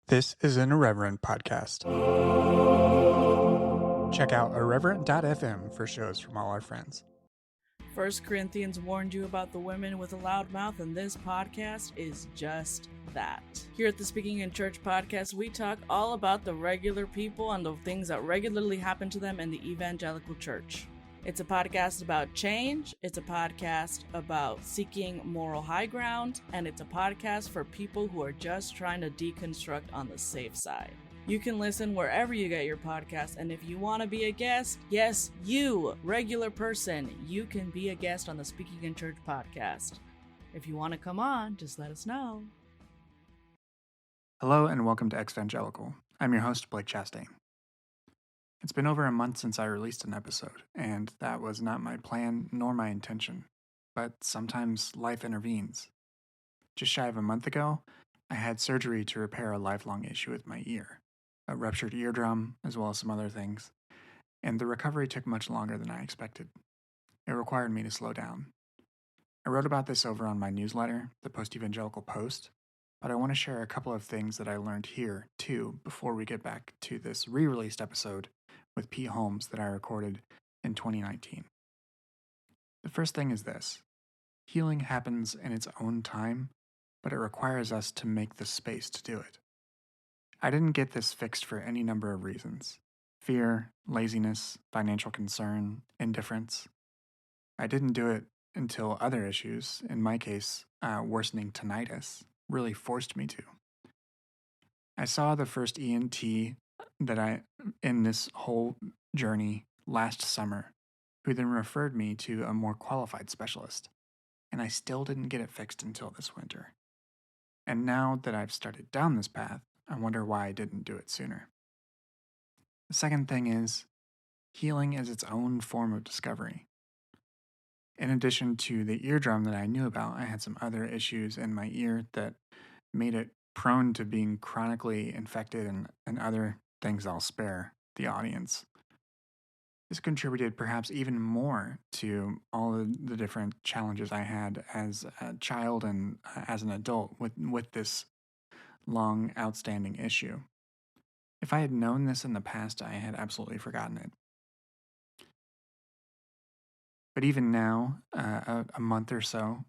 This is an Irreverent podcast. Check out irreverent.fm for shows from all our friends. 1 Corinthians warned you about the women with a loud mouth, and this podcast is just that. Here at the Speaking in Church podcast, we talk all about the regular people and the things that regularly happen to them in the evangelical church. It's a podcast about change, it's a podcast about seeking moral high ground, and it's a podcast for people who are just trying to deconstruct on the safe side. You can listen wherever you get your podcast, and if you want to be a guest, yes, you, regular person, you can be a guest on the Speaking in Church podcast. If you want to come on, just let us know. Hello and welcome to Exvangelical. I'm your host, Blake Chastain. It's been over a month since I released an episode, and that was not my plan nor my intention, but sometimes life intervenes. Just shy of a month ago, I had surgery to repair a lifelong issue with my ear, a ruptured eardrum, as well as some other things, and the recovery took much longer than I expected. It required me to slow down. I wrote about this over on my newsletter, the Post-Evangelical Post, but I want to share a couple of things that I learned here, too, before we get back to this re-released episode with Pete Holmes that I recorded in 2019. The first thing is this. Healing happens in its own time, but it requires us to make the space to do it. I didn't get this fixed for any number of reasons. Fear, laziness, financial concern, indifference. I didn't do it until other issues, in my case, worsening tinnitus, really forced me to. I saw the first ENT in this whole journey last summer, who then referred me to a more qualified specialist, and I still didn't get it fixed until this winter. And now that I've started down this path, I wonder why I didn't do it sooner. The second thing is, healing is its own form of discovery. In addition to the eardrum that I knew about, I had some other issues in my ear that made it prone to being chronically infected and other things I'll spare the audience. This contributed perhaps even more to all of the different challenges I had as a child and as an adult with this long outstanding issue. If I had known this in the past, I had absolutely forgotten it. But even now, a month or so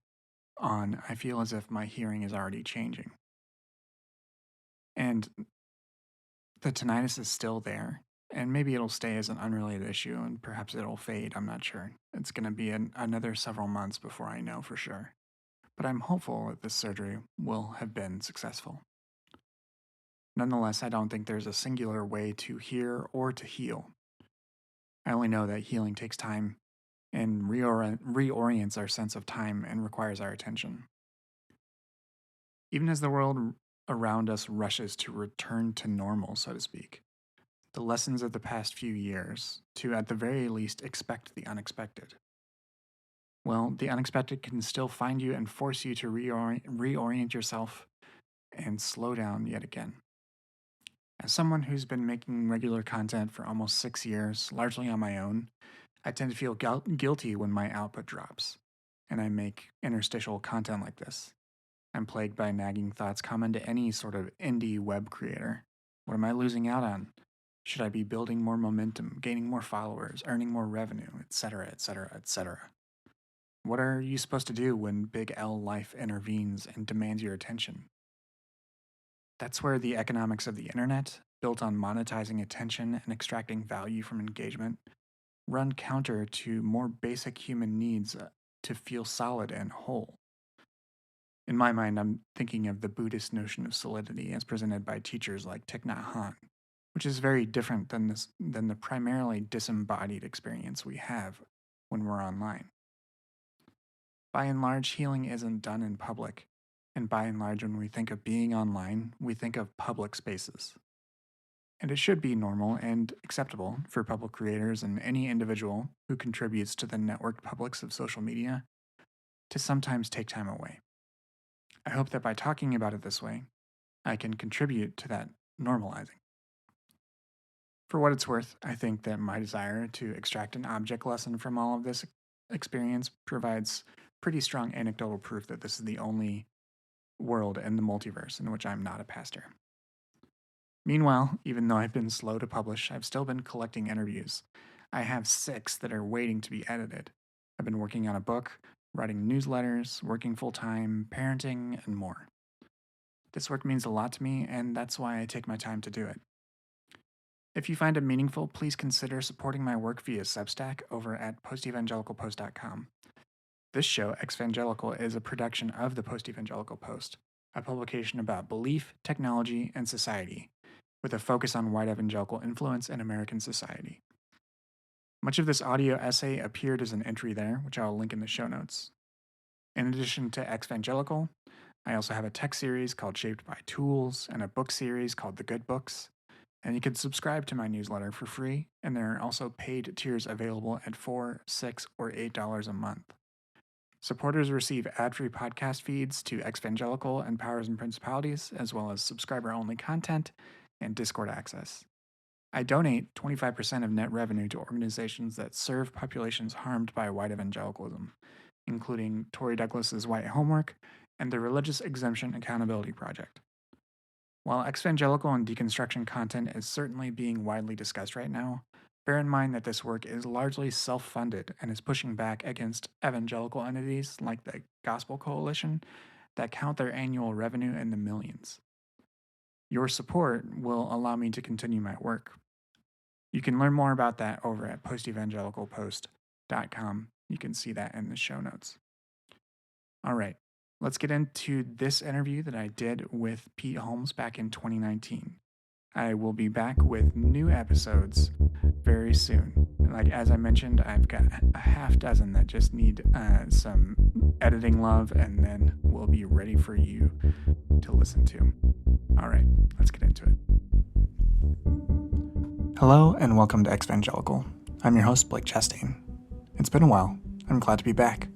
on, I feel as if my hearing is already changing. And the tinnitus is still there, and maybe it'll stay as an unrelated issue, and perhaps it'll fade, I'm not sure. It's going to be another several months before I know for sure. But I'm hopeful that this surgery will have been successful. Nonetheless, I don't think there's a singular way to hear or to heal. I only know that healing takes time and reorients our sense of time and requires our attention. Even as the world around us rushes to return to normal, so to speak, the lessons of the past few years to, at the very least, expect the unexpected. Well, the unexpected can still find you and force you to reorient yourself and slow down yet again. As someone who's been making regular content for almost 6 years, largely on my own, I tend to feel guilty when my output drops, and I make interstitial content like this. I'm plagued by nagging thoughts common to any sort of indie web creator. What am I losing out on? Should I be building more momentum, gaining more followers, earning more revenue, etc., etc., etc.? What are you supposed to do when Big L life intervenes and demands your attention? That's where the economics of the internet, built on monetizing attention and extracting value from engagement, run counter to more basic human needs to feel solid and whole. In my mind, I'm thinking of the Buddhist notion of solidity as presented by teachers like Thich Nhat Hanh, which is very different than the primarily disembodied experience we have when we're online. By and large, healing isn't done in public, and by and large, when we think of being online, we think of public spaces. And it should be normal and acceptable for public creators and any individual who contributes to the networked publics of social media to sometimes take time away. I hope that by talking about it this way, I can contribute to that normalizing. For what it's worth, I think that my desire to extract an object lesson from all of this experience provides pretty strong anecdotal proof that this is the only world in the multiverse in which I'm not a pastor. Meanwhile, even though I've been slow to publish, I've still been collecting interviews. I have 6 that are waiting to be edited. I've been working on a book, writing newsletters, working full time, parenting, and more. This work means a lot to me, and that's why I take my time to do it. If you find it meaningful, please consider supporting my work via Substack over at postevangelicalpost.com. This show, Exvangelical, is a production of the Post Evangelical Post, a publication about belief, technology, and society, with a focus on white evangelical influence in American society. Much of this audio essay appeared as an entry there, which I'll link in the show notes. In addition to Exvangelical, I also have a text series called Shaped by Tools and a book series called The Good Books. And you can subscribe to my newsletter for free, and there are also paid tiers available at $4, $6, or $8 a month. Supporters receive ad-free podcast feeds to Exvangelical and Powers and Principalities, as well as subscriber-only content and Discord access. I donate 25% of net revenue to organizations that serve populations harmed by white evangelicalism, including Tory Douglas's White Homework and the Religious Exemption Accountability Project. While exvangelical and deconstruction content is certainly being widely discussed right now, bear in mind that this work is largely self-funded and is pushing back against evangelical entities like the Gospel Coalition that count their annual revenue in the millions. Your support will allow me to continue my work. You can learn more about that over at postevangelicalpost.com. You can see that in the show notes. All right, let's get into this interview that I did with Pete Holmes back in 2019. I will be back with new episodes very soon. Like, as I mentioned, I've got a half dozen that just need some editing love, and then we'll be ready for you to listen to. All right, let's get into it. Hello, and welcome to Exvangelical. I'm your host, Blake Chastain. It's been a while. I'm glad to be back.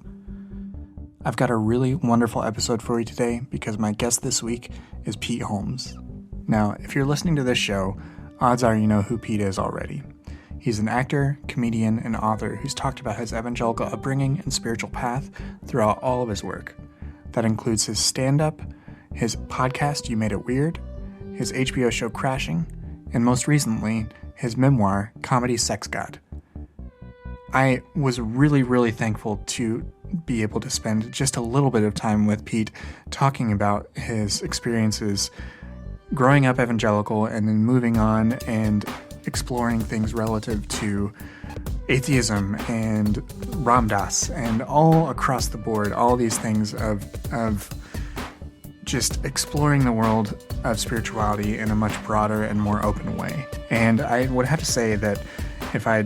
I've got a really wonderful episode for you today because my guest this week is Pete Holmes. Now, if you're listening to this show, odds are you know who Pete is already. He's an actor, comedian, and author who's talked about his evangelical upbringing and spiritual path throughout all of his work. That includes his stand-up, his podcast, You Made It Weird, his HBO show Crashing, and most recently, his memoir, Comedy Sex God. I was really thankful to be able to spend just a little bit of time with Pete talking about his experiences growing up evangelical and then moving on and exploring things relative to atheism and Ram Dass and all across the board, all these things of just exploring the world of spirituality in a much broader and more open way. And I would have to say that if I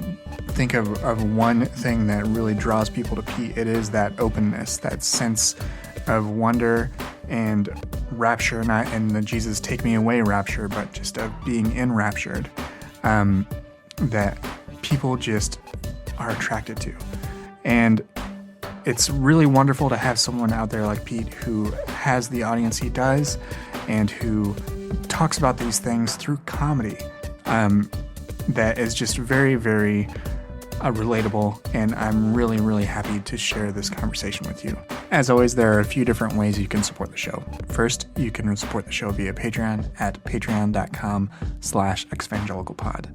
think of one thing that really draws people to Pete, it is that openness, that sense of wonder and rapture, not in the Jesus take me away rapture, but just of being enraptured, that people just are attracted to. And it's really wonderful to have someone out there like Pete who has the audience he does and who talks about these things through comedy that is just very relatable, and I'm really happy to share this conversation with you. As always, there are a few different ways you can support the show. First, you can support the show via Patreon at patreon.com/exvangelicalpod.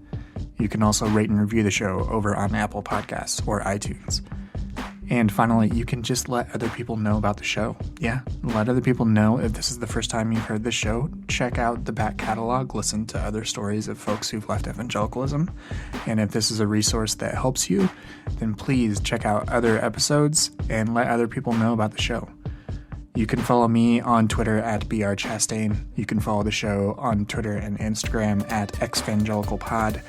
You can also rate and review the show over on Apple Podcasts or iTunes. And finally, you can just let other people know about the show. Yeah, let other people know if this is the first time you've heard this show. Check out the back catalog, listen to other stories of folks who've left evangelicalism. And if this is a resource that helps you, then please check out other episodes and let other people know about the show. You can follow me on Twitter at brchastain. You can follow the show on Twitter and Instagram at exvangelicalpod.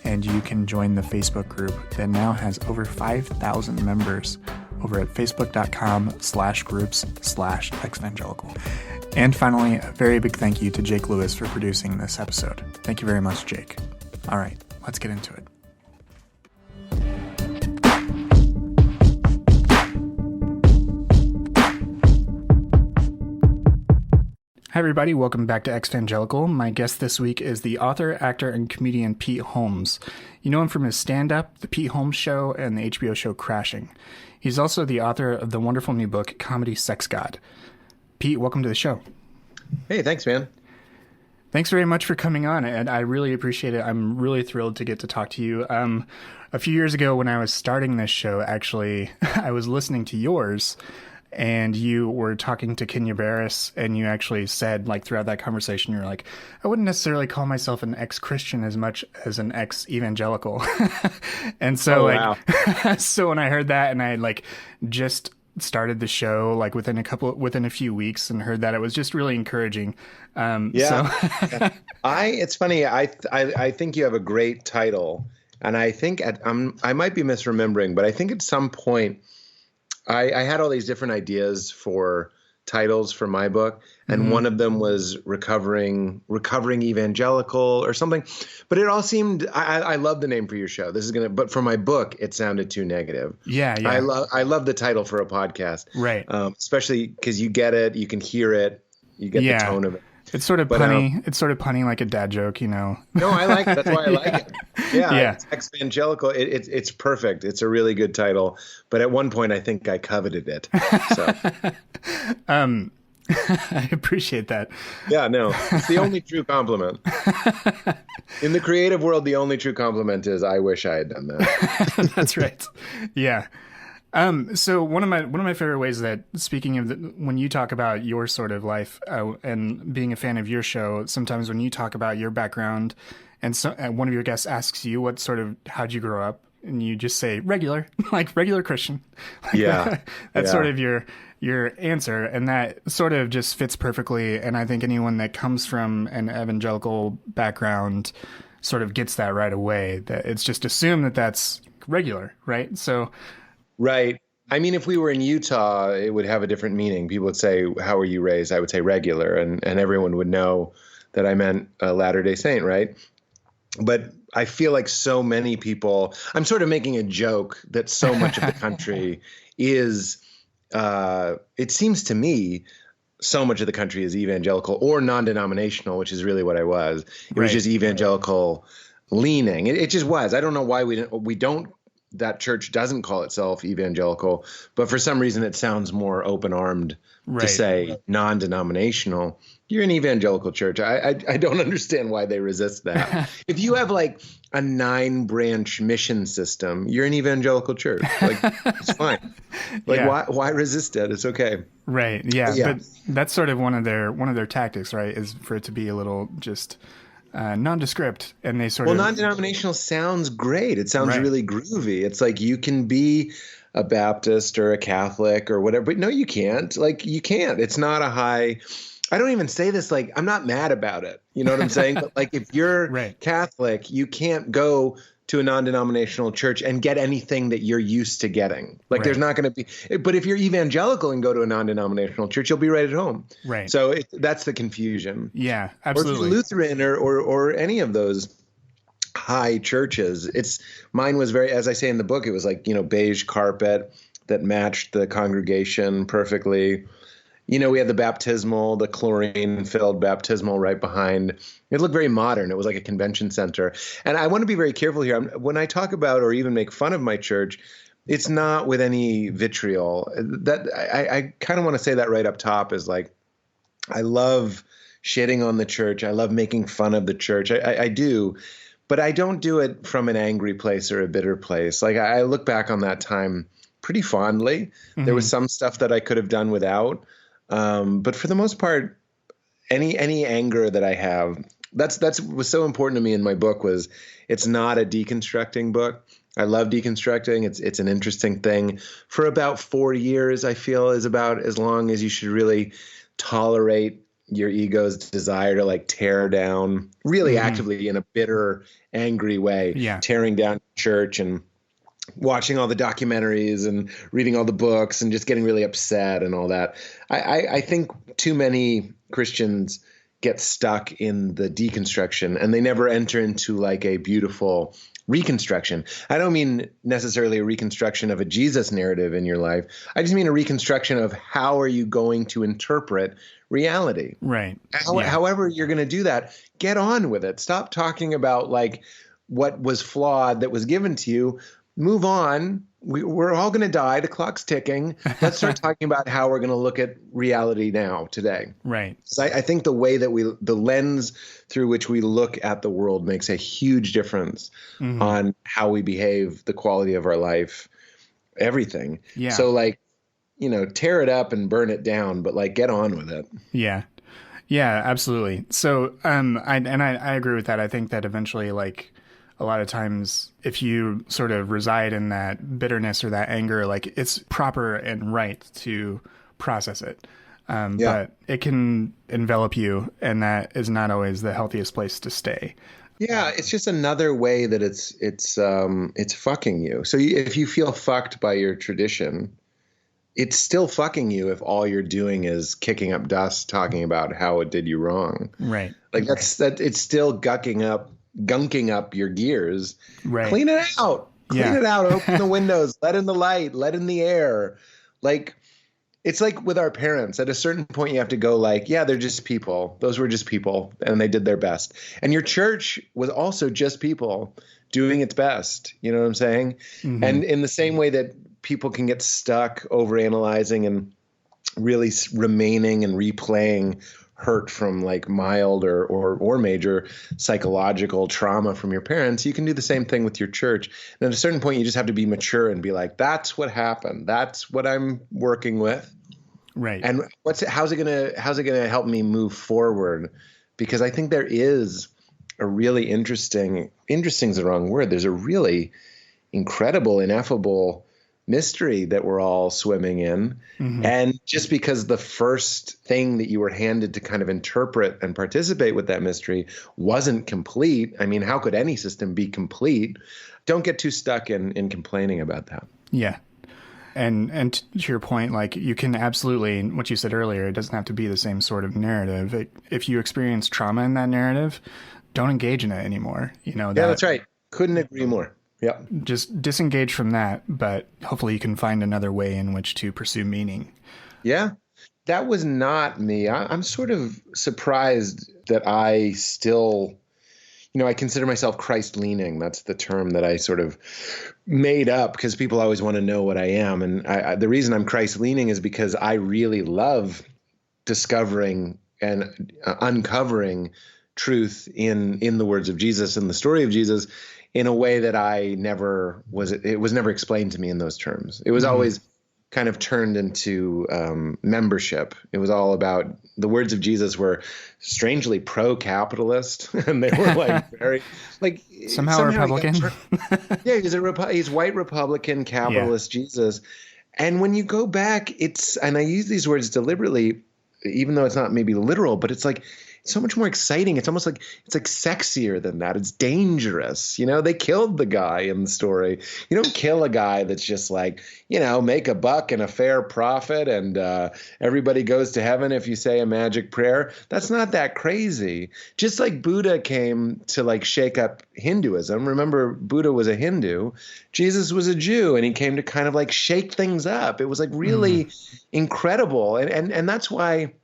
And you can join the Facebook group that now has over 5,000 members over at facebook.com/groups/exvangelical. And finally, a very big thank you to Jake Lewis for producing this episode. Thank you very much, Jake. All right, let's get into it. Hi everybody, welcome back to Exvangelical. My guest this week is the author, actor, and comedian Pete Holmes. You know him from his stand-up, The Pete Holmes Show, and the HBO show Crashing. He's also the author of the wonderful new book, Comedy Sex God. Pete, welcome to the show. Hey, thanks, man. Thanks very much for coming on, and I really appreciate it. I'm really thrilled to get to talk to you. A few years ago, when I was starting this show, actually, I was listening to yours, and you were talking to Kenya Barris, and you actually said, like, throughout that conversation, you're like, I wouldn't necessarily call myself an ex-Christian as much as an ex-evangelical. And so, Oh, like, wow. so when I heard that, and I like just started the show like within a few weeks and heard that, it was just really encouraging. Yeah. It's funny. I think you have a great title, and I think I might be misremembering, but I think at some point I had all these different ideas for titles for my book, and one of them was recovering evangelical or something. But it all seemed I love the name for your show. But for my book, it sounded too negative. Yeah, I yeah. love the title for a podcast, Right. especially because you get it, you can hear it, you get the Yeah. tone of it. It's sort of But punny. It's sort of punny, like a dad joke, you know. no, I like it. That's why I like it. Yeah, Yeah. it's evangelical. It's perfect. It's a really good title. But at one point, I think I coveted it. So I appreciate that. yeah, no, it's the only true compliment in the creative world. The only true compliment is I wish I had done that. That's right. Yeah. So one of my favorite ways that, speaking of when you talk about your sort of life and being a fan of your show, sometimes when you talk about your background, and one of your guests asks you how'd you grow up, and you just say regular, like regular Christian. Yeah, That's yeah. sort of your answer, and that sort of just fits perfectly. And I think anyone that comes from an evangelical background sort of gets that right away. That it's just assumed that that's regular, right? So. Right. I mean, if we were in Utah, it would have a different meaning. People would say, "How were you raised?" I would say regular, and everyone would know that I meant a Latter-day Saint, right? But I feel like so many people, I'm sort of making a joke that so much of the country is, it seems to me, so much of the country is evangelical or non-denominational, which is really what I was. It was just evangelical leaning. It just was. I don't know why we don't. That church doesn't call itself evangelical, but for some reason it sounds more open-armed to say non-denominational. You're an evangelical church. I don't understand why they resist that. If you have like a 9-branch mission system, you're an evangelical church. Like it's fine. Like why resist it? It's okay. Right. Yeah. Yeah. But that's sort of one of their tactics, right? Is for it to be a little just nondescript, and they sort of. Well, non-denominational sounds great. It sounds Right. really groovy. It's like you can be a Baptist or a Catholic or whatever, but no, you can't. Like you can't. It's not a high. I don't even say this like I'm not mad about it. You know what I'm saying? But like if you're Right. Catholic, you can't go to a non-denominational church and get anything that you're used to getting. Like there's not going to be. But if you're evangelical and go to a non-denominational church, you'll be right at home. Right. So that's the confusion. Yeah, Or if absolutely. you're Lutheran or any of those high churches, mine was very, as I say in the book, it was like, beige carpet that matched the congregation perfectly. We had the chlorine-filled baptismal right behind. It looked very modern. It was like a convention center. And I want to be very careful here. When I talk about or even make fun of my church, it's not with any vitriol. That I kind of want to say that right up top is like, I love shitting on the church. I love making fun of the church. I do, but I don't do it from an angry place or a bitter place. Like I look back on that time pretty fondly. Mm-hmm. There was some stuff that I could have done without. But for the most part, any anger that I have, that's was so important to me in my book was it's not a deconstructing book. I love deconstructing. It's an interesting thing. For about 4 years, I feel is about as long as you should really tolerate your ego's desire to like tear down really actively in a bitter, angry way, tearing down church and watching all the documentaries and reading all the books and just getting really upset and all that. I think too many Christians get stuck in the deconstruction and they never enter into like a beautiful reconstruction. I don't mean necessarily a reconstruction of a Jesus narrative in your life. I just mean a reconstruction of how are you going to interpret reality. Right. However you're going to do that, get on with it. Stop talking about like what was flawed that was given to you. move on. We're all going to die. The clock's ticking. Let's start talking about how we're going to look at reality now, today. Right. I think the way that the lens through which we look at the world makes a huge difference on how we behave, the quality of our life, everything. Yeah. So like, tear it up and burn it down, but like get on with it. Yeah. Yeah, absolutely. So, I agree with that. I think that eventually, like, a lot of times, if you sort of reside in that bitterness or that anger, like, it's proper and right to process it. But it can envelop you, and that is not always the healthiest place to stay. Yeah, it's just another way that it's fucking you. So if you feel fucked by your tradition, it's still fucking you if all you're doing is kicking up dust, talking about how it did you wrong. Right. Like it's still gunking up your gears. Right. Clean it out. Clean it out. Open the windows. Let in the light. Let in the air. Like, it's like with our parents. At a certain point, you have to go like, yeah, they're just people. Those were just people, and they did their best. And your church was also just people doing its best. You know what I'm saying? Mm-hmm. And in the same way that people can get stuck overanalyzing and really remaining and replaying hurt from like mild or major psychological trauma from your parents, you can do the same thing with your church. And at a certain point, you just have to be mature and be like, that's what happened. That's what I'm working with. Right. And how's it gonna help me move forward? Because I think there is a really interesting is the wrong word. There's a really incredible, ineffable mystery that we're all swimming in. Mm-hmm. And just because the first thing that you were handed to kind of interpret and participate with that mystery wasn't complete, I mean, how could any system be complete? Don't get too stuck in complaining about that. Yeah. And to your point, like, you can absolutely, what you said earlier, it doesn't have to be the same sort of narrative. If you experience trauma in that narrative, don't engage in it anymore. That's right. Couldn't agree more. Yeah. Just disengage from that, but hopefully you can find another way in which to pursue meaning. Yeah. That was not me. I'm sort of surprised that I still, I consider myself Christ-leaning. That's the term that I sort of made up because people always want to know what I am. And the reason I'm Christ-leaning is because I really love discovering and uncovering truth in the words of Jesus and the story of Jesus in a way that it was never explained to me in those terms. It was always kind of turned into membership. It was all about, the words of Jesus were strangely pro-capitalist, and they were like very, like somehow Republican. He's white Republican capitalist Jesus. And when you go back, and I use these words deliberately, even though it's not maybe literal, but it's like, so much more exciting. It's almost like it's like sexier than that. It's dangerous. They killed the guy in the story. You don't kill a guy that's just like, make a buck and a fair profit and everybody goes to heaven if you say a magic prayer. That's not that crazy. Just like Buddha came to like shake up Hinduism. Remember, Buddha was a Hindu. Jesus was a Jew, and he came to kind of like shake things up. It was like really incredible. And that's why,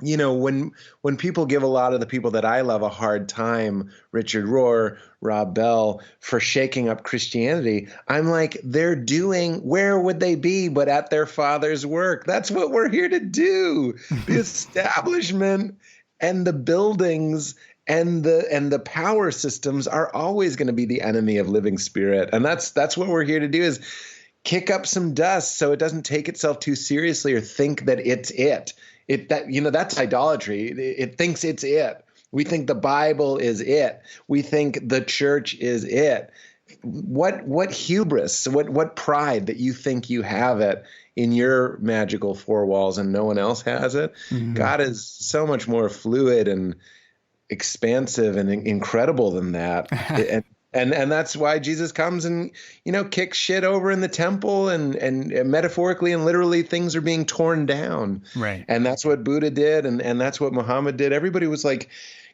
when people give a lot of the people that I love a hard time, Richard Rohr, Rob Bell, for shaking up Christianity, I'm like, where would they be but at their Father's work? That's what we're here to do. The establishment and the buildings and the power systems are always going to be the enemy of living spirit. And that's what we're here to do, is kick up some dust so it doesn't take itself too seriously or think that it's it. That's idolatry. It thinks it's it. We think the Bible is it. We think the church is it. What hubris, what pride that you think you have it in your magical four walls and no one else has it. Mm-hmm. God is so much more fluid and expansive and incredible than that. And that's why Jesus comes and, kicks shit over in the temple and metaphorically and literally things are being torn down. Right. And that's what Buddha did. And that's what Muhammad did. Everybody was like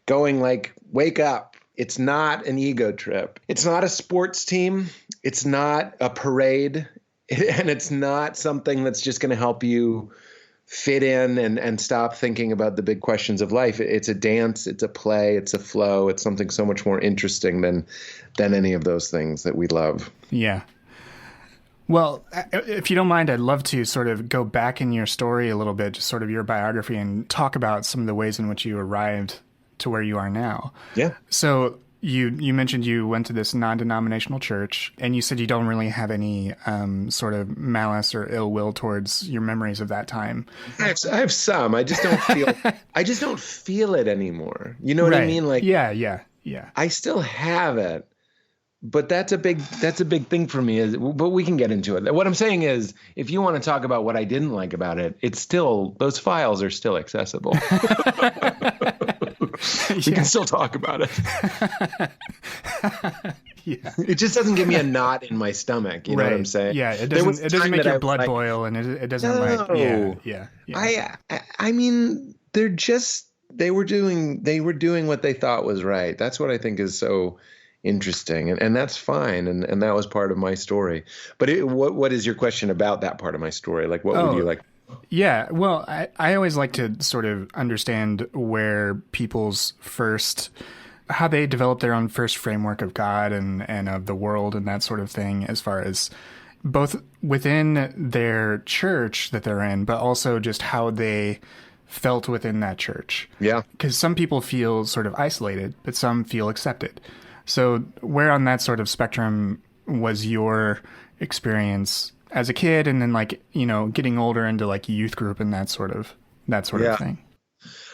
going like, wake up. It's not an ego trip. It's not a sports team. It's not a parade. And it's not something that's just going to help you fit in and stop thinking about the big questions of life. It's a dance, it's a play, it's a flow. It's something so much more interesting than any of those things that we love. Yeah. Well, if you don't mind, I'd love to sort of go back in your story a little bit, just sort of your biography, and talk about some of the ways in which you arrived to where you are now. Yeah. So you mentioned you went to this non-denominational church, and you said you don't really have any sort of malice or ill will towards your memories of that time. I have some. I just don't feel it anymore. You know what I Right. mean? Like, Yeah. I still have it, but that's a big thing for me. But we can get into it. What I'm saying is, if you want to talk about what I didn't like about it, it's still, those files are still accessible. We can still talk about it. Yeah. It just doesn't give me a knot in my stomach. You know what I'm saying? Yeah, it There was doesn't. a It doesn't time make that I your was blood like, boil, and it doesn't like. no. Yeah. I mean, they were doing what they thought was right. That's what I think is so interesting, and that's fine, and that was part of my story. But what is your question about that part of my story? Like, what would you Oh, like? yeah. Well, I always like to sort of understand where people's first, how they develop their own first framework of God and of the world and that sort of thing, as far as both within their church that they're in, but also just how they felt within that church. Yeah. Because some people feel sort of isolated, but some feel accepted. So where on that sort of spectrum was your experience as a kid, and then like, getting older into like youth group and that sort of Yeah. thing?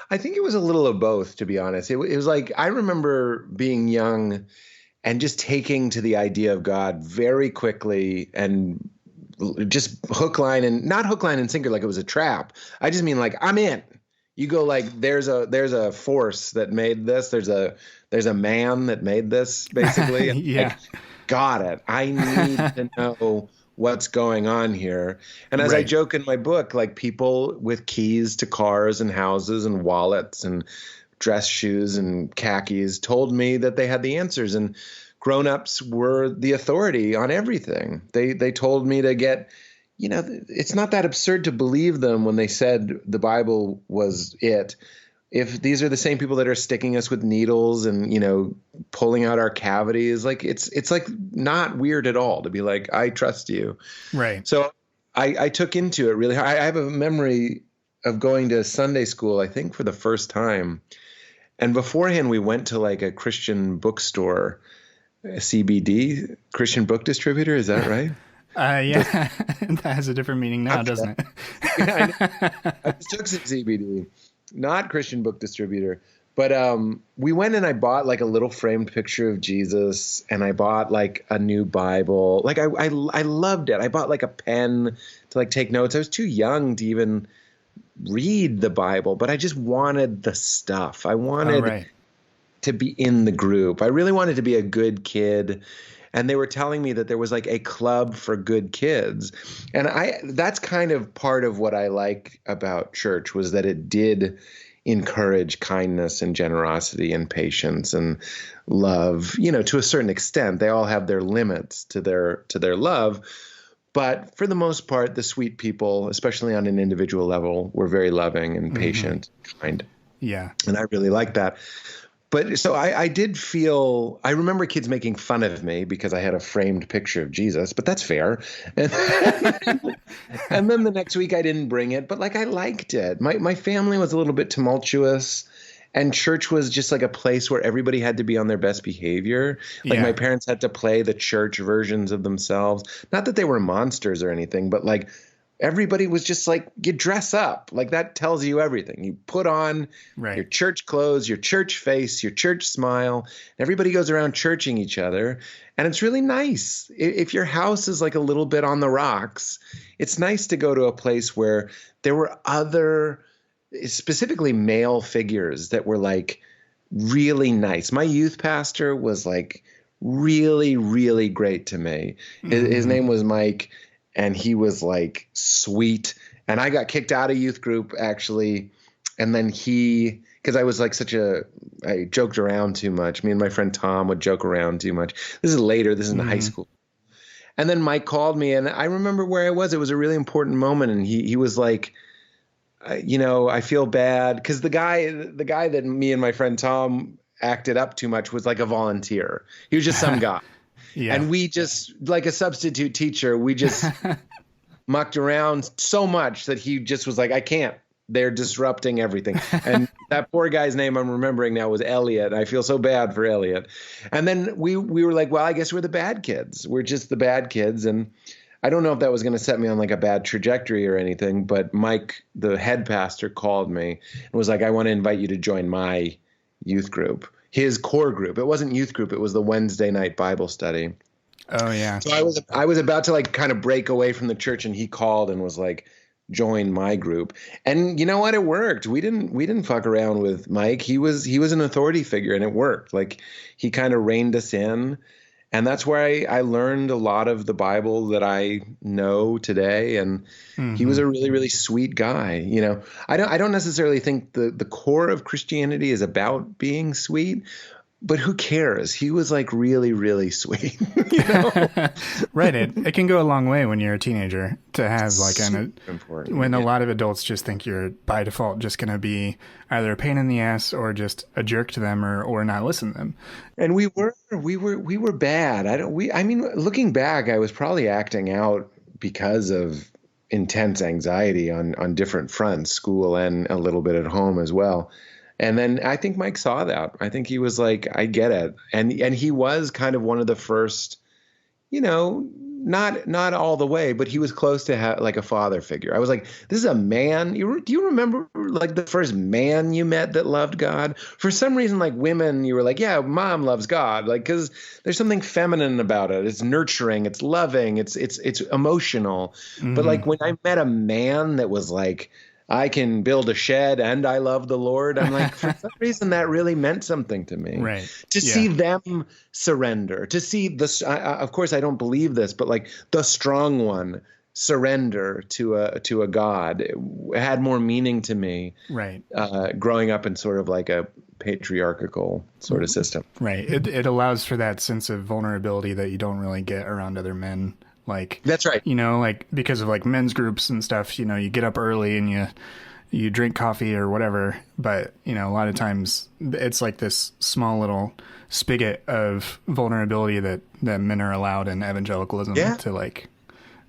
I think it was a little of both, to be honest. It was like, I remember being young and just taking to the idea of God very quickly, and just not hook, line, and sinker like it was a trap. I just mean like, I'm in. You go like, there's a force that made this. There's a man that made this, basically. Yeah. Like, got it. I need to know what's going on here. And as I Right. joke in my book, like, people with keys to cars and houses and wallets and dress shoes and khakis told me that they had the answers, and grown-ups were the authority on everything. They told me to get, it's not that absurd to believe them when they said the Bible was it. If these are the same people that are sticking us with needles and, pulling out our cavities, like, it's like not weird at all to be like, I trust you. Right. So I took into it really hard. I have a memory of going to Sunday school, I think for the first time. And beforehand, we went to like a Christian bookstore, a CBD, Christian book distributor. Is that right? Yeah. That has a different meaning now, doesn't it? Yeah, I just took some CBD, not Christian book distributor. But we went and I bought like a little framed picture of Jesus, and I bought like a new Bible. Like, I loved it. I bought like a pen to like take notes. I was too young to even read the Bible, but I just wanted the stuff. I Oh, wanted right. to be in the group. I really wanted to be a good kid. And they were telling me that there was like a club for good kids. And that's kind of part of what I like about church, was that it did encourage kindness and generosity and patience and love, to a certain extent. They all have their limits to their love. But for the most part, the sweet people, especially on an individual level, were very loving and patient, kind. Yeah. And I really like that. But so I did feel, I remember kids making fun of me because I had a framed picture of Jesus, but that's fair. And, and then the next week I didn't bring it, but like, I liked it. My family was a little bit tumultuous, and church was just like a place where everybody had to be on their best behavior. Like, Yeah. my parents had to play the church versions of themselves. Not that they were monsters or anything, but like, everybody was just like, you dress up. Like, that tells you everything. You put on Right. your church clothes, your church face, your church smile. Everybody goes around churching each other. And it's really nice. If your house is like a little bit on the rocks, it's nice to go to a place where there were other, specifically male figures that were like really nice. My youth pastor was like really, really great to me. His name was Mike. And he was like sweet. And I got kicked out of youth group, actually. And then because I was like I joked around too much. Me and my friend Tom would joke around too much. This is later. This is in high school. And then Mike called me, and I remember where I was. It was a really important moment. And he was like, I feel bad. Because the guy that me and my friend Tom acted up too much was like a volunteer. He was just some guy. Yeah. And we just, like a substitute teacher, we just mucked around so much that he just was like, I can't. They're disrupting everything. And that poor guy's name I'm remembering now was Elliot. I feel so bad for Elliot. And then we were like, well, I guess we're the bad kids. We're just the bad kids. And I don't know if that was going to set me on like a bad trajectory or anything, but Mike, the head pastor, called me and was like, I want to invite you to join my youth group, his core group. It wasn't youth group. It was the Wednesday night Bible study. Oh yeah. So I was about to like kind of break away from the church, and he called and was like, join my group. And you know what? It worked. We didn't fuck around with Mike. He was an authority figure, and it worked. Like, he kind of reined us in. And that's where I learned a lot of the Bible that I know today. And he was a really, really sweet guy. You know, I don't necessarily think the core of Christianity is about being sweet, but who cares? He was like really, really sweet. You know? Right. It can go a long way when you're a teenager to have like when a lot of adults just think you're by default just going to be either a pain in the ass or just a jerk to them or not listen to them. And we were bad. I mean, looking back, I was probably acting out because of intense anxiety on different fronts, school and a little bit at home as well. And then I think Mike saw that. I think he was like, I get it. And he was kind of one of the first, you know, not all the way, but he was close to like a father figure. I was like, this is a man. Do you remember like the first man you met that loved God? For some reason, like women, you were like, yeah, mom loves God. Like, because there's something feminine about it. It's nurturing. It's loving. It's emotional. Mm-hmm. But like when I met a man that was like, I can build a shed and I love the Lord, I'm like, for some reason that really meant something to me. Right. To see them surrender, to see this. Of course, I don't believe this, but like the strong one surrender to a God, it had more meaning to me. Right. Growing up in sort of like a patriarchal sort of system. Right. It allows for that sense of vulnerability that you don't really get around other men. Like, that's right. You know, like because of like men's groups and stuff, you know, you get up early and you drink coffee or whatever. But, you know, a lot of times it's like this small little spigot of vulnerability that men are allowed in evangelicalism to like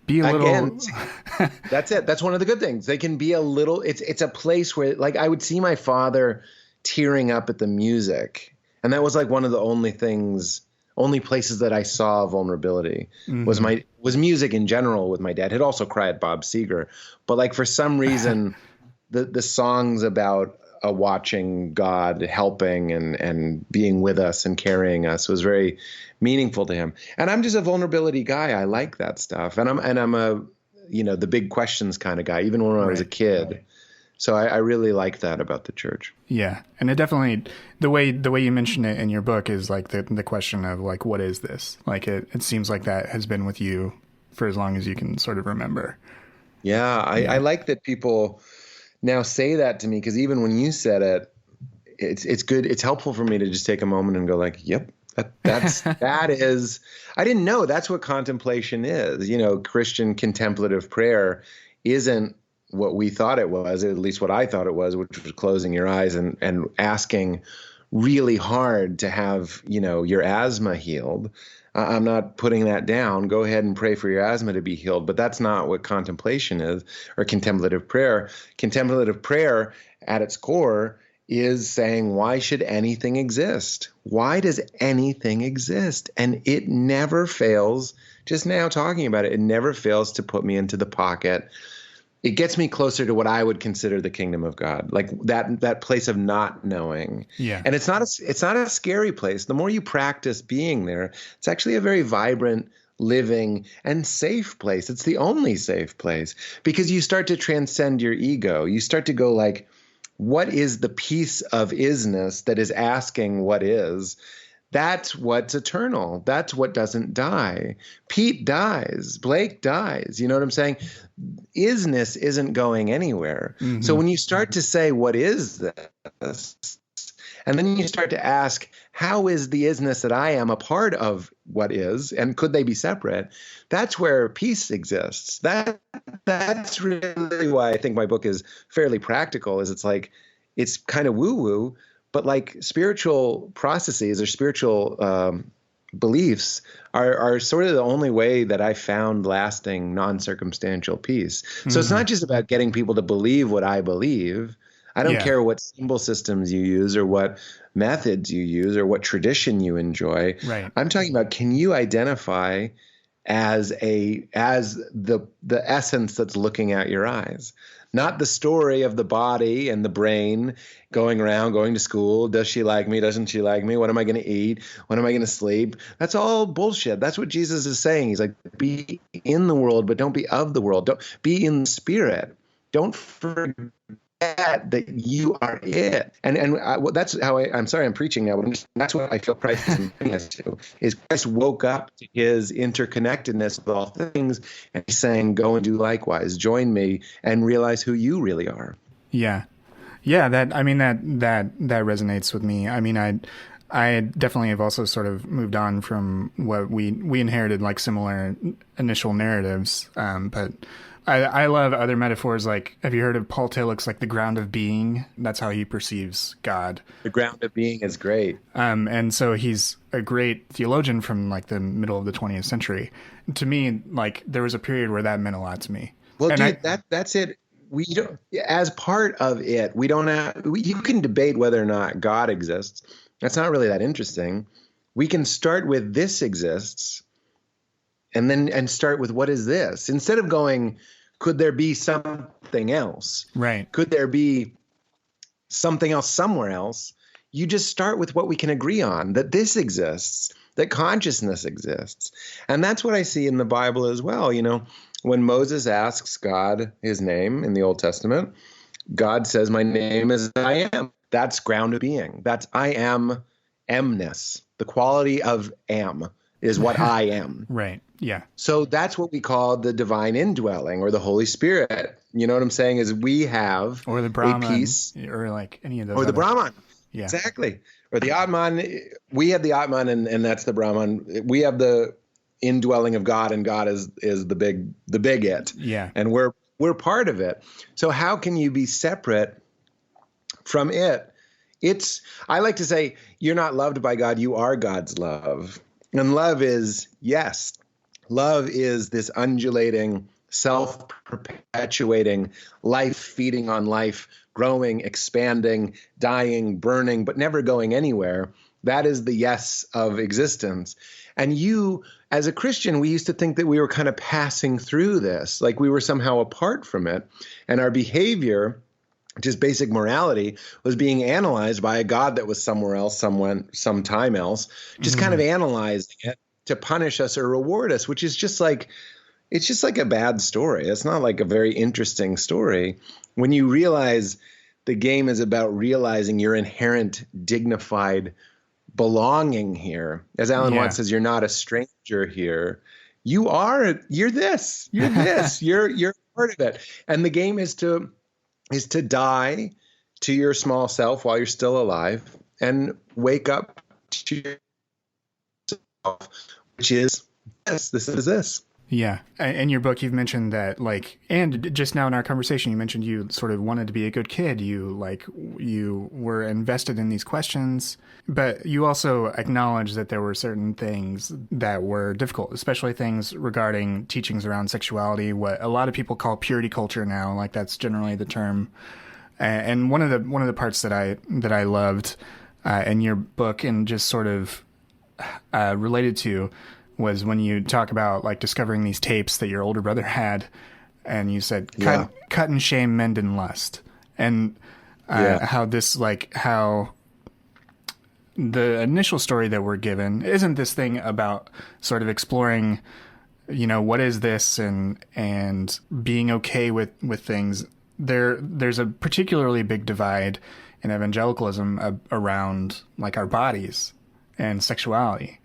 be a little. Again, that's it. That's one of the good things. They can be a little. It's a place where like I would see my father tearing up at the music. And that was like one of the only places that I saw vulnerability was music in general with my dad. He'd also cry at Bob Seger, but like for some reason, the songs about a watching God helping and being with us and carrying us was very meaningful to him. And I'm just a vulnerability guy. I like that stuff. And I'm a, you know, the big questions kind of guy, even when I was a kid. Right. So I really like that about the church. Yeah. And it definitely, the way you mentioned it in your book is like the question of like, what is this? Like it seems like that has been with you for as long as you can sort of remember. Yeah. I like that people now say that to me, because even when you said it, it's good. It's helpful for me to just take a moment and go like, yep, that is, I didn't know that's what contemplation is. You know, Christian contemplative prayer isn't what we thought it was, at least what I thought it was, which was closing your eyes and asking really hard to have, you know, your asthma healed. I'm not putting that down. Go ahead and pray for your asthma to be healed. But that's not what contemplation is, or contemplative prayer. Contemplative prayer at its core is saying, why should anything exist? Why does anything exist? And it never fails, just now talking about it, it never fails to put me into the pocket. It gets me closer to what I would consider the kingdom of God, like that place of not knowing. Yeah. And it's not a scary place. The more you practice being there, it's actually a very vibrant, living, and safe place. It's the only safe place, because you start to transcend your ego. You start to go like, what is the piece of isness that is asking what is? That's what's eternal. That's what doesn't die. Pete dies. Blake dies. You know what I'm saying? Isness isn't going anywhere. Mm-hmm. So when you start to say, what is this? And then you start to ask, how is the isness that I am a part of what is? And could they be separate? That's where peace exists. That's really why I think my book is fairly practical, is it's like, it's kind of woo-woo, but like spiritual processes or spiritual beliefs are sort of the only way that I found lasting non-circumstantial peace. So it's not just about getting people to believe what I believe. I don't Yeah. care what symbol systems you use or what methods you use or what tradition you enjoy. Right. I'm talking about, can you identify as the essence that's looking at your eyes, not the story of the body and the brain going around, going to school. Does she like me? Doesn't she like me? What am I going to eat? When am I going to sleep? That's all bullshit. That's what Jesus is saying. He's like, be in the world, but don't be of the world. Don't be in the spirit. Don't forget that you are it. Well, that's how I'm sorry I'm preaching now, but that's what I feel Christ is inviting us to, is Christ woke up to his interconnectedness with all things, and he's saying, go and do likewise. Join me and realize who you really are. Yeah. Yeah, that resonates with me. I mean, I definitely have also sort of moved on from what we inherited, like similar initial narratives. But I love other metaphors. Like, have you heard of Paul Tillich's, like, the ground of being? That's how he perceives God. The ground of being is great. And so he's a great theologian from, like, the middle of the 20th century. To me, like, there was a period where that meant a lot to me. Well, And dude, that's it. We don't, as part of it, we don't have, you can debate whether or not God exists. That's not really that interesting. We can start with this exists and start with what is this? Instead of going, could there be something else? Right. Could there be something else somewhere else? You just start with what we can agree on, that this exists, that consciousness exists. And that's what I see in the Bible as well. You know, when Moses asks God his name in the Old Testament, God says, my name is I am. That's ground of being. That's I amness. The quality of am is what I am. Right. Yeah. So that's what we call the divine indwelling or the Holy Spirit. You know what I'm saying? Is we have Or the Brahman, a peace, or like any of those. or the other, Brahman. Yeah. Exactly. Or the Atman. We have the Atman, and that's the Brahman. We have the indwelling of God, and God is the big it. Yeah. And we're part of it. So how can you be separate from it? I like to say, you're not loved by God, you are God's love. And love is, yes, love is this undulating, self-perpetuating, life feeding on life, growing, expanding, dying, burning, but never going anywhere. That is the yes of existence. And you, as a Christian, we used to think that we were kind of passing through this, like we were somehow apart from it. And our behavior, just basic morality, was being analyzed by a God that was somewhere else, sometime else, just kind of analyzing it to punish us or reward us, which is just like, it's just like a bad story. It's not like a very interesting story. When you realize the game is about realizing your inherent dignified belonging here. As Alan Watts says, you're not a stranger here. You're this, you're part of it. And the game is to die to your small self while you're still alive and wake up to yourself, which is this is this. Yeah. In your book, you've mentioned that, like, and just now in our conversation, you mentioned you sort of wanted to be a good kid. You were invested in these questions, but you also acknowledged that there were certain things that were difficult, especially things regarding teachings around sexuality, what a lot of people call purity culture now. Like, that's generally the term. And one of the parts that I loved in your book and just sort of related to was when you talk about, like, discovering these tapes that your older brother had, and you said, cut and shame, mend and lust. And how the initial story that we're given isn't this thing about sort of exploring, you know, what is this and being okay with things. There's a particularly big divide in evangelicalism around, like, our bodies and sexuality.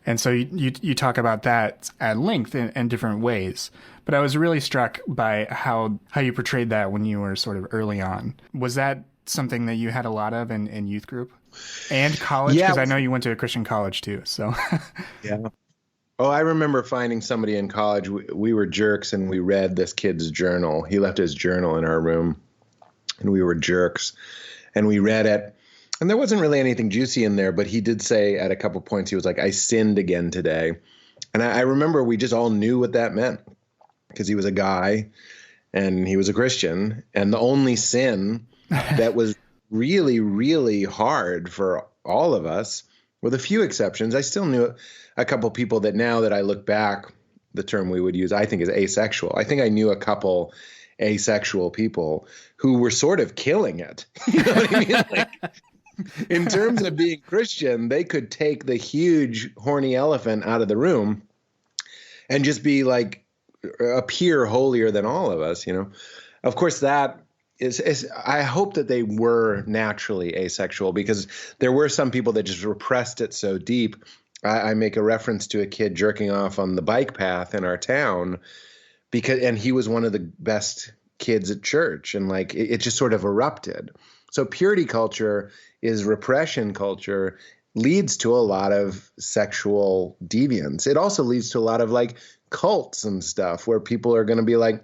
And so you talk about that at length in different ways. But I was really struck by how you portrayed that when you were sort of early on. Was that something that you had a lot of in youth group and college? Because I know you went to a Christian college too. So yeah. Oh, I remember finding somebody in college. We were jerks, and we read this kid's journal. He left his journal in our room, and we were jerks, and we read it. And there wasn't really anything juicy in there, but he did say at a couple points, he was like, I sinned again today. And I remember we just all knew what that meant because he was a guy and he was a Christian. And the only sin that was really, really hard for all of us, with a few exceptions, I still knew a couple people that now that I look back, the term we would use, I think, is asexual. I think I knew a couple asexual people who were sort of killing it. You know what I mean? Like, in terms of being Christian, they could take the huge horny elephant out of the room and just be like, appear holier than all of us, you know? Of course, that is I hope that they were naturally asexual, because there were some people that just repressed it so deep. I make a reference to a kid jerking off on the bike path in our town and he was one of the best kids at church, and like it just sort of erupted. So purity culture is repression culture, leads to a lot of sexual deviance. It also leads to a lot of like cults and stuff where people are going to be like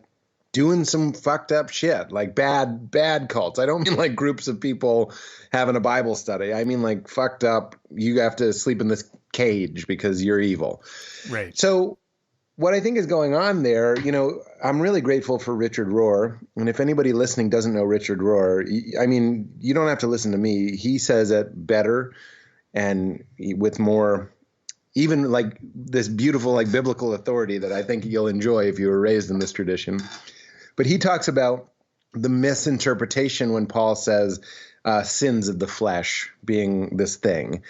doing some fucked up shit, like bad cults. I don't mean like groups of people having a Bible study. I mean like fucked up, you have to sleep in this cage because you're evil. Right. So what I think is going on there, you know, I'm really grateful for Richard Rohr. And if anybody listening doesn't know Richard Rohr, I mean, you don't have to listen to me. He says it better and with more, even like this beautiful, like biblical authority that I think you'll enjoy if you were raised in this tradition. But he talks about the misinterpretation when Paul says sins of the flesh being this thing.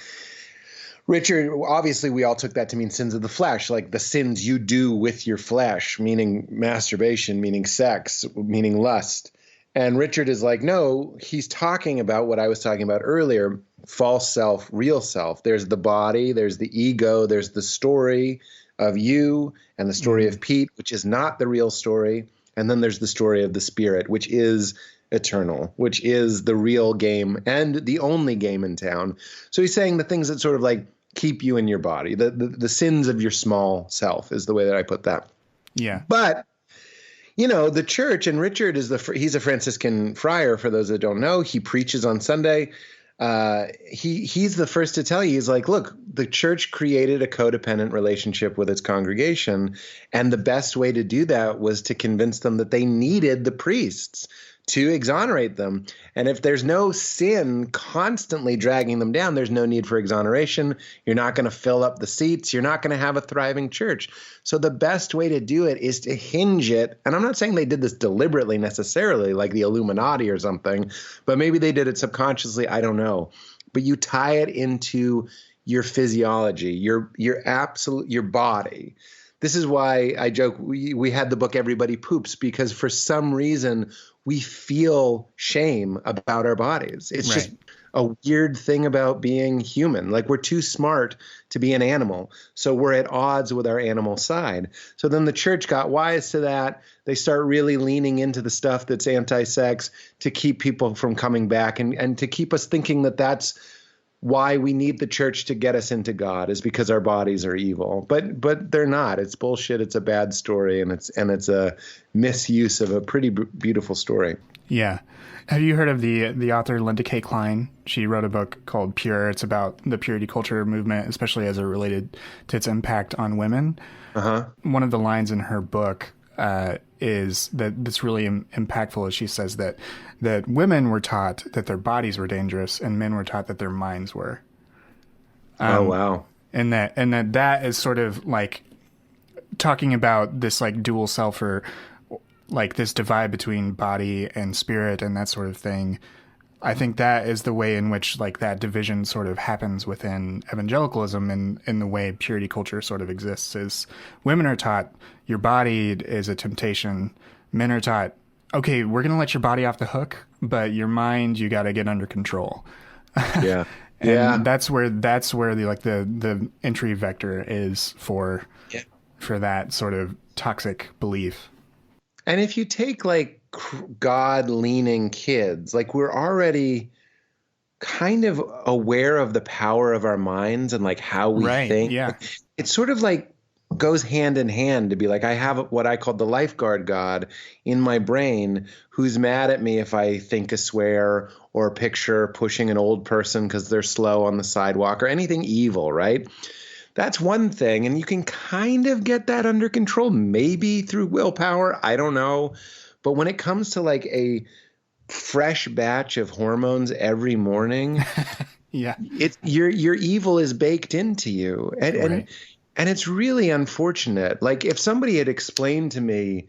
Richard, obviously, we all took that to mean sins of the flesh, like the sins you do with your flesh, meaning masturbation, meaning sex, meaning lust. And Richard is like, no, he's talking about what I was talking about earlier, false self, real self. There's the body, there's the ego, there's the story of you and the story of Pete, which is not the real story. And then there's the story of the spirit, which is eternal, which is the real game and the only game in town. So he's saying the things that sort of like keep you in your body, the sins of your small self is the way that I put that. Yeah. But, you know, the church, and Richard is he's a Franciscan friar, for those that don't know. He preaches on Sunday. He's the first to tell you, he's like, look, the church created a codependent relationship with its congregation. And the best way to do that was to convince them that they needed the priests to exonerate them. And if there's no sin constantly dragging them down, there's no need for exoneration. You're not going to fill up the seats. You're not going to have a thriving church. So the best way to do it is to hinge it. And I'm not saying they did this deliberately necessarily, like the Illuminati or something, but maybe they did it subconsciously. I don't know. But you tie it into your physiology, your body. This is why I joke, we had the book Everybody Poops, because for some reason we feel shame about our bodies. It's just a weird thing about being human. Like, we're too smart to be an animal. So we're at odds with our animal side. So then the church got wise to that. They start really leaning into the stuff that's anti-sex to keep people from coming back and to keep us thinking that that's why we need the church to get us into God, is because our bodies are evil. But they're not. It's bullshit. It's a bad story, and it's a misuse of a pretty beautiful story. Yeah. Have you heard of the author Linda K. Klein? She wrote a book called Pure. It's about the purity culture movement, especially as it related to its impact on women. Uh-huh. One of the lines in her book is that's really impactful, as she says that women were taught that their bodies were dangerous and men were taught that their minds were. Oh, wow. And that is sort of like talking about this like dual self, or like this divide between body and spirit and that sort of thing. I think that is the way in which like that division sort of happens within evangelicalism, and in the way purity culture sort of exists is women are taught your body is a temptation. Men are taught, okay, we're going to let your body off the hook, but your mind, you got to get under control. Yeah. And yeah. that's where the like the entry vector is for that sort of toxic belief. And if you take like God-leaning kids, like, we're already kind of aware of the power of our minds and like how we think. Yeah. It's sort of like goes hand in hand to be like, I have what I call the lifeguard God in my brain who's mad at me if I think a swear or picture pushing an old person because they're slow on the sidewalk or anything evil, right? That's one thing. And you can kind of get that under control, maybe through willpower. I don't know. But when it comes to like a fresh batch of hormones every morning, Yeah. it's your evil is baked into you. Right. And it's really unfortunate. Like if somebody had explained to me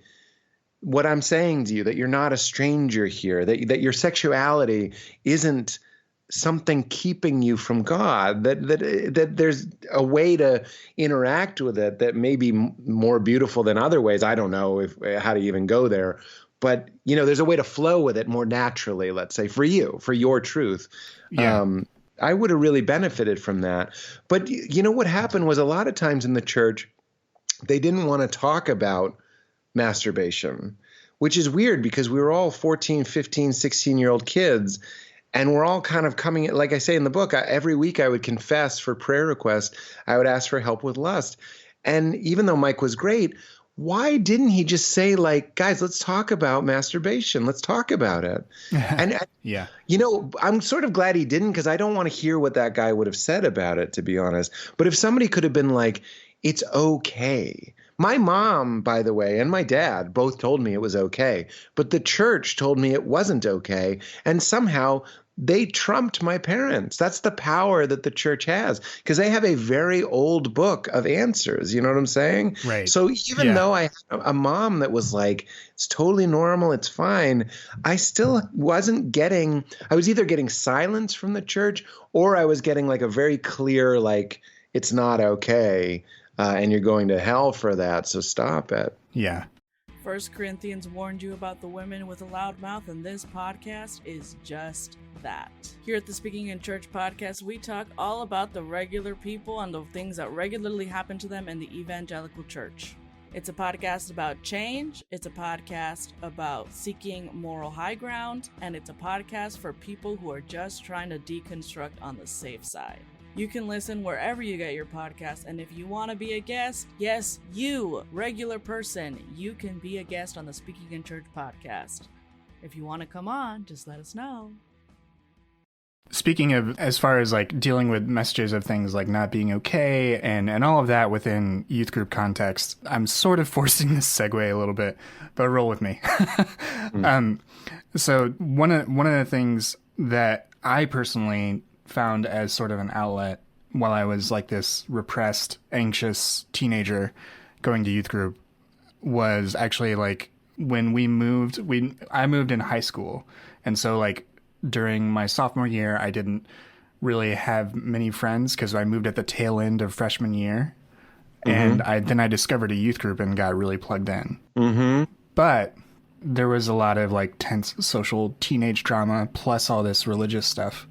what I'm saying to you, that you're not a stranger here, that your sexuality isn't something keeping you from God, that there's a way to interact with it that may be more beautiful than other ways. I don't know how to even go there, but there's a way to flow with it more naturally, let's say, for you, for your truth. Yeah. I would have really benefited from that. But what happened was a lot of times in the church, they didn't want to talk about masturbation, which is weird because we were all 14, 15, 16-year-old kids. And we're all kind of coming, like I say in the book, every week I would confess for prayer requests. I would ask for help with lust. And even though Mike was great, why didn't he just say, like, guys, let's talk about masturbation. Let's talk about it. And, Yeah. I'm sort of glad he didn't, because I don't want to hear what that guy would have said about it, to be honest. But if somebody could have been like, it's okay. My mom, by the way, and my dad both told me it was okay, but the church told me it wasn't okay. And somehow they trumped my parents. That's the power that the church has, because they have a very old book of answers. You know what I'm saying? Right. So even though I had a mom that was like, it's totally normal, it's fine, I still wasn't getting, I was either getting silence from the church or I was getting like a very clear, like, it's not okay. And you're going to hell for that, so stop it. Yeah. 1 Corinthians warned you about the women with a loud mouth, and this podcast is just that. Here at the Speaking in Church podcast, we talk all about the regular people and the things that regularly happen to them in the evangelical church. It's a podcast about change, it's a podcast about seeking moral high ground, and it's a podcast for people who are just trying to deconstruct on the safe side. You can listen wherever you get your podcast, and if you want to be a guest, yes, you, regular person, you can be a guest on the Speaking in Church podcast. If you want to come on, just let us know. Speaking of, as far as like dealing with messages of things like not being okay and all of that within youth group context, I'm sort of forcing this segue a little bit, but roll with me. So one of the things that I personally found as sort of an outlet while I was like this repressed, anxious teenager going to youth group was actually like when I moved in high school. And so like during my sophomore year, I didn't really have many friends because I moved at the tail end of freshman year. And I discovered a youth group and got really plugged in. But there was a lot of like tense social teenage drama plus all this religious stuff.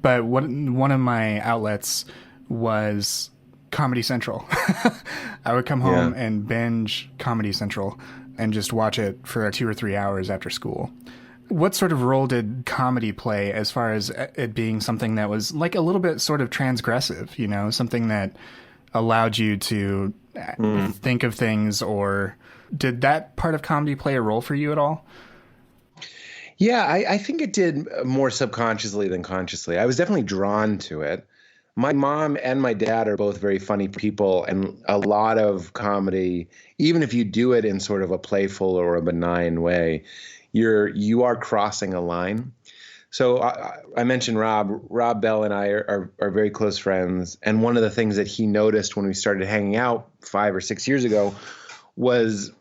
But one of my outlets was Comedy Central. I would come home and binge Comedy Central and just watch it for 2 or 3 hours after school. What sort of role did comedy play as far as it being something that was like a little bit sort of transgressive, something that allowed you to think of things, or did that part of comedy play a role for you at all? Yeah, I think it did more subconsciously than consciously. I was definitely drawn to it. My mom and my dad are both very funny people, and a lot of comedy, even if you do it in sort of a playful or a benign way, you are crossing a line. So I mentioned Rob Bell and I are very close friends. And one of the things that he noticed when we started hanging out 5 or 6 years ago was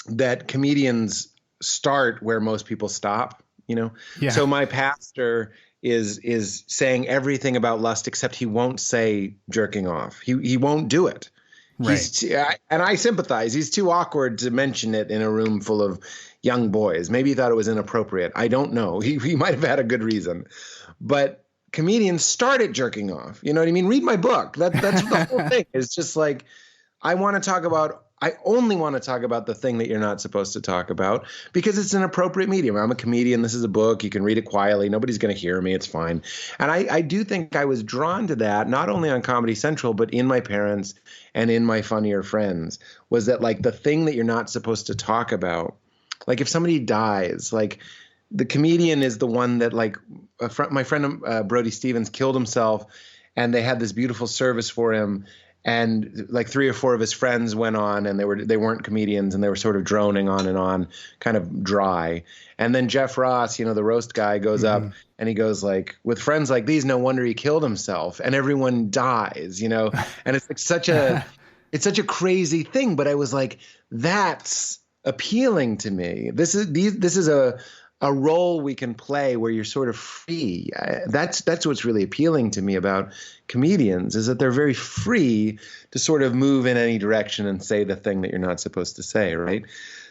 that comedians start where most people stop, Yeah. So my pastor is saying everything about lust, except he won't say jerking off. He won't do it. Right. And I sympathize. He's too awkward to mention it in a room full of young boys. Maybe he thought it was inappropriate. I don't know. He might have had a good reason. But comedians started jerking off. You know what I mean? Read my book. That's the whole thing. It's just like, I want to talk about I only want to talk about the thing that you're not supposed to talk about because it's an appropriate medium. I'm a comedian. This is a book. You can read it quietly. Nobody's going to hear me. It's fine. And I do think I was drawn to that, not only on Comedy Central, but in my parents and in my funnier friends, was that like the thing that you're not supposed to talk about. Like if somebody dies, like the comedian is the one that like my friend Brody Stevens killed himself, and they had this beautiful service for him. And like 3 or 4 of his friends went on, and they weren't comedians, and they were sort of droning on, kind of dry. And then Jeff Ross, you know, the roast guy, goes up and he goes like, with friends like these, no wonder he killed himself, and everyone dies, you know. And it's like it's such a crazy thing. But I was like, that's appealing to me. This is a role we can play where you're sort of free. That's what's really appealing to me about comedians, is that they're very free to sort of move in any direction and say the thing that you're not supposed to say, right?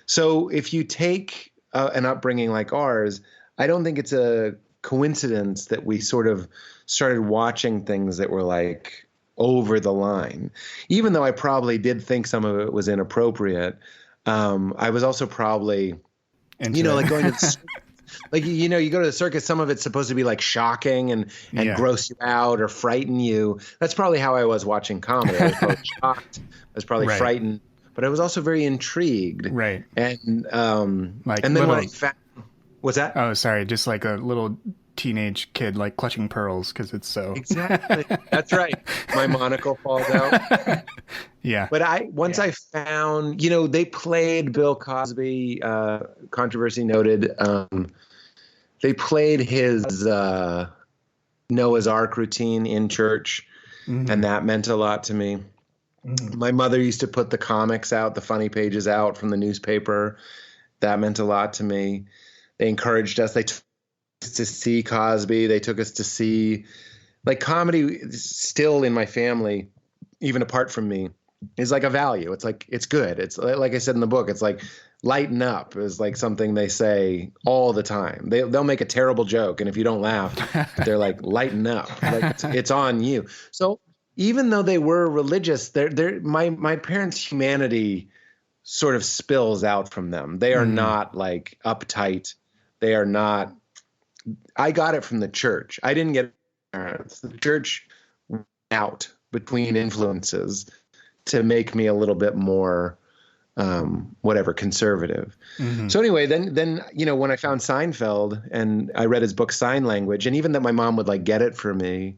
So if you take an upbringing like ours, I don't think it's a coincidence that we sort of started watching things that were like over the line. Even though I probably did think some of it was inappropriate, I was also probably like going to the like, you know, you go to the circus, some of it's supposed to be like shocking and gross you out or frighten you. That's probably how I was watching comedy. I was probably shocked. I was probably frightened, but I was also very intrigued. Right. And like and then when I found, what's that? Oh, sorry, just like a little teenage kid like clutching pearls because it's so exactly. That's right. My monocle falls out. Yeah. But once I found, you know, they played Bill Cosby, controversy noted. They played his Noah's Ark routine in church, and that meant a lot to me. My mother used to put the comics out, the funny pages out from the newspaper. That meant a lot to me. They encouraged us. They took us to see Cosby. They took us to see, like, comedy still in my family, even apart from me, is like a value. It's like, it's good. It's like I said in the book, it's like lighten up is like something they say all the time. They'll make a terrible joke, and if you don't laugh, they're like, lighten up. Like it's on you. So even though they were religious, my parents' humanity sort of spills out from them. They are not like uptight. They are not. I got it from the church. I didn't get it from parents. The church went out between influences to make me a little bit more conservative. So anyway, then you know, when I found Seinfeld and I read his book Sign Language, and even that my mom would like get it for me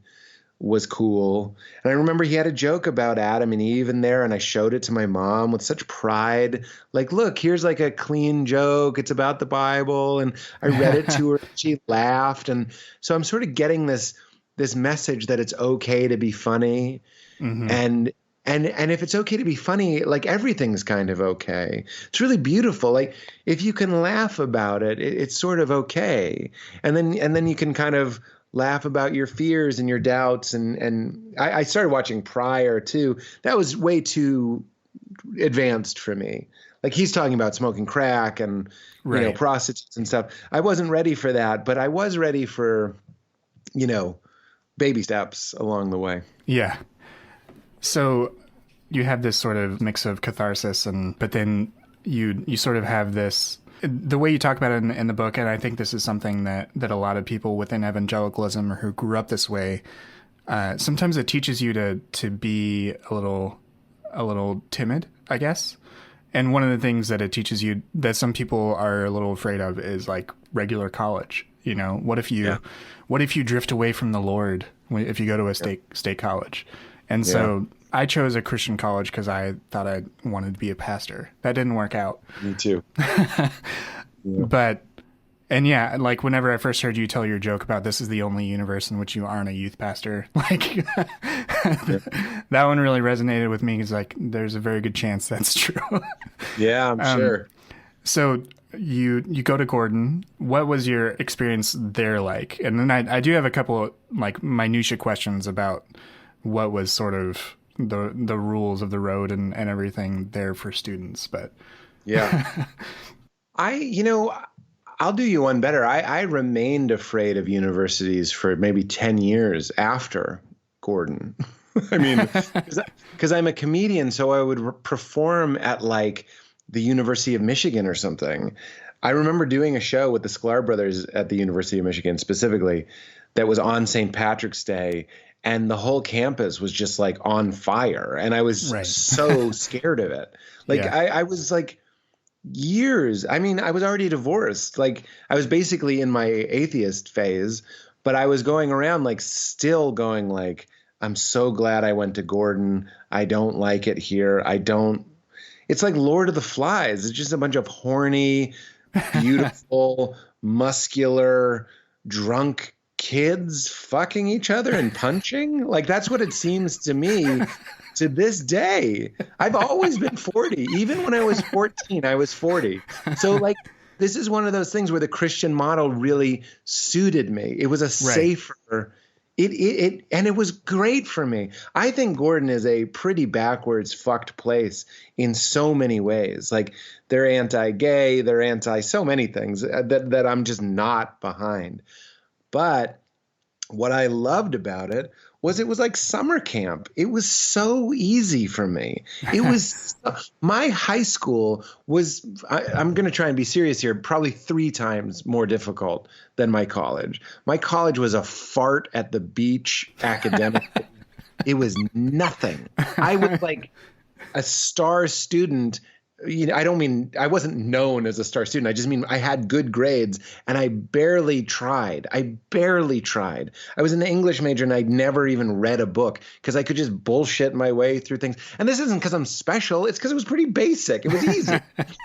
was cool. And I remember he had a joke about Adam and Eve in there, and I showed it to my mom with such pride. Like, look, here's like a clean joke. It's about the Bible. And I read it to her. She laughed. And so I'm sort of getting this message that it's okay to be funny. And if it's okay to be funny, like everything's kind of okay. It's really beautiful. Like if you can laugh about it, it's sort of okay. And then you can kind of laugh about your fears and your doubts. And I started watching Pryor too. That was way too advanced for me. Like he's talking about smoking crack and you know, prostitutes and stuff. I wasn't ready for that, but I was ready for, you know, baby steps along the way. Yeah. So you have this sort of mix of catharsis, but then you sort of have this, the way you talk about it in the book, and I think this is something that a lot of people within evangelicalism or who grew up this way, sometimes it teaches you to be a little timid, I guess. And one of the things that it teaches you that some people are a little afraid of is like regular college. You know, what if you drift away from the Lord if you go to a state college? And so I chose a Christian college because I thought I wanted to be a pastor. That didn't work out. Me too. But, and yeah, like whenever I first heard you tell your joke about this is the only universe in which you aren't a youth pastor, like that one really resonated with me because like there's a very good chance that's true. Yeah, I'm sure. So you go to Gordon. What was your experience there like? And then I do have a couple like minutia questions about what was sort of the rules of the road and everything there for students. But yeah, I'll do you one better. I remained afraid of universities for maybe 10 years after Gordon. I mean, because I'm a comedian, so I would perform at like the University of Michigan or something. I remember doing a show with the Sklar brothers at the University of Michigan specifically that was on St. Patrick's Day, and the whole campus was just like on fire. And I was Right. so scared of it. Like Yeah. I was like years. I mean, I was already divorced. Like I was basically in my atheist phase, but I was going around like still going like, I'm so glad I went to Gordon. I don't like it here. I don't. It's like Lord of the Flies. It's just a bunch of horny, beautiful, muscular, drunk kids fucking each other and punching. Like that's what it seems to me to this day. I've always been 40. Even when I was 14, I was 40. So like this is one of those things where the Christian model really suited me. It was a Right. safer and it was great for me. I think Gordon is a pretty backwards, fucked place in so many ways. Like they're anti-gay, they're anti so many things that I'm just not behind. But what I loved about it was like summer camp. It was so easy for me. It was my high school was, I'm going to try and be serious here, probably 3 times more difficult than my college. My college was a fart at the beach academic. It was nothing. I was like a star student. You know, I don't mean I wasn't known as a star student. I just mean I had good grades and I barely tried. I barely tried. I was an English major and I'd never even read a book because I could just bullshit my way through things. And this isn't because I'm special. It's because it was pretty basic. It was easy.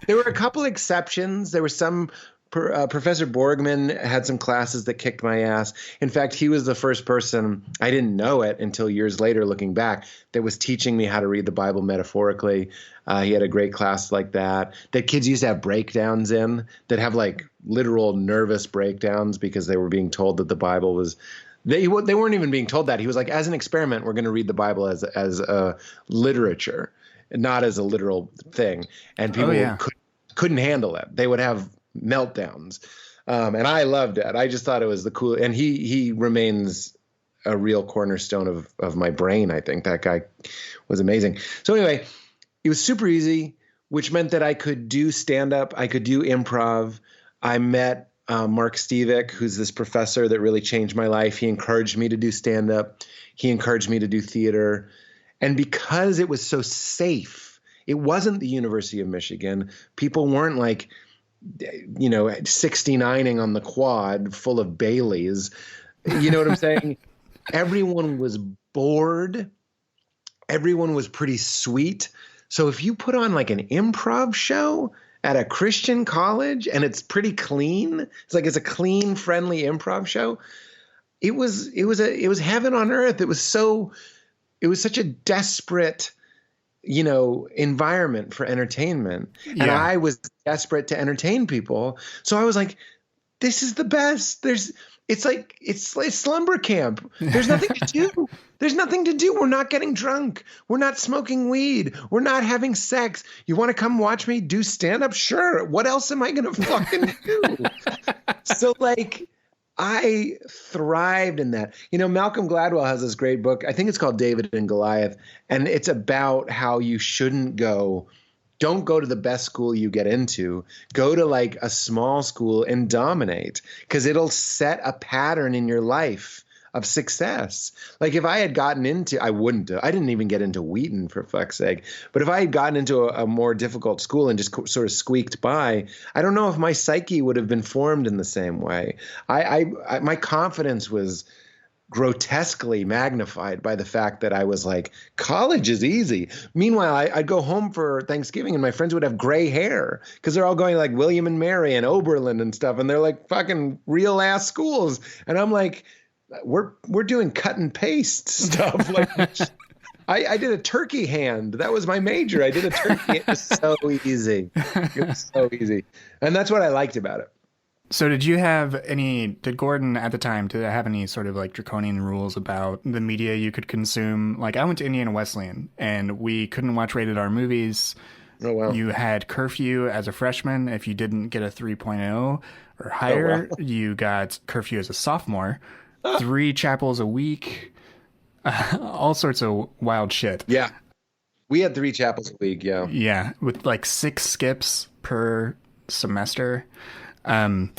There were a couple exceptions. There were some Professor Borgman had some classes that kicked my ass. In fact, he was the first person, I didn't know it until years later looking back, that was teaching me how to read the Bible metaphorically. He had a great class like that kids used to have breakdowns in, that have like literal nervous breakdowns because they were being told that the Bible was they weren't even being told that. He was like, as an experiment, we're going to read the Bible as a literature, not as a literal thing. And Oh, people yeah. couldn't handle it. They would have meltdowns. And I loved it. I just thought it was the cool. And he remains a real cornerstone of my brain. I think that guy was amazing. So anyway, it was super easy, which meant that I could do stand up. I could do improv. I met Mark Stevick, who's this professor that really changed my life. He encouraged me to do stand up. He encouraged me to do theater. And because it was so safe, it wasn't the University of Michigan. People weren't like, 69ing on the quad full of Baileys. You know what I'm saying? Everyone was bored. Everyone was pretty sweet. So if you put on like an improv show at a Christian college and it's pretty clean, it's a clean, friendly improv show. It was heaven on earth. It was such a desperate environment for entertainment. And Yeah. I was desperate to entertain people. So I was like, this is the best. It's like slumber camp. There's nothing to do. There's nothing to do. We're not getting drunk. We're not smoking weed. We're not having sex. You want to come watch me do stand up? Sure. What else am I going to fucking do? So like, I thrived in that. Malcolm Gladwell has this great book. I think it's called David and Goliath. And it's about how you don't go to the best school you get into. Go to like a small school and dominate, because it'll set a pattern in your life of success. Like if I had gotten into, I didn't even get into Wheaton, for fuck's sake. But if I had gotten into a more difficult school and just sort of squeaked by, I don't know if my psyche would have been formed in the same way. My confidence was grotesquely magnified by the fact that I was like, college is easy. Meanwhile, I'd go home for Thanksgiving and my friends would have gray hair because they're all going like William and Mary and Oberlin and stuff. And they're like fucking real ass schools. And I'm like, we're doing cut and paste stuff. Like I did a turkey hand. That was my major. I did a turkey. It was so easy. It was so easy. And that's what I liked about it. So did Gordon at the time to have any sort of like draconian rules about the media you could consume? Like I went to Indiana Wesleyan and we couldn't watch rated R movies. Oh, wow. You had curfew as a freshman. If you didn't get a 3.0 or higher, wow. you got curfew as a sophomore. 3 chapels a week. all sorts of wild shit. Yeah. We had 3 chapels a week. Yeah. Yeah, with like 6 skips per semester. Um,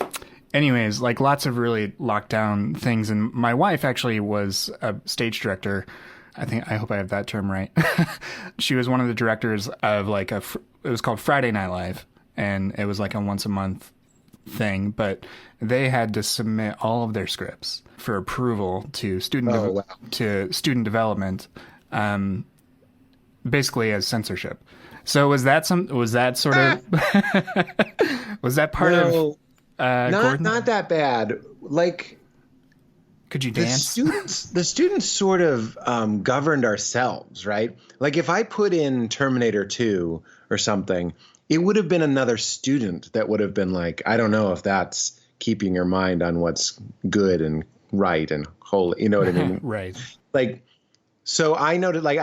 anyways, like lots of really locked down things. And my wife actually was a stage director. I hope I have that term right. She was one of the directors of like it was called Friday Night Live. And it was like a once a month thing, but they had to submit all of their scripts for approval to Oh, wow. to student development, basically as censorship. So was that sort of was that part of No, Gordon? not that bad. Like Could you dance? the students sort of governed ourselves, right? Like if I put in Terminator 2 or something, it would have been another student that would have been like, I don't know if that's keeping your mind on what's good and right and holy. You know what I mean? Right. Like, so I noted, like,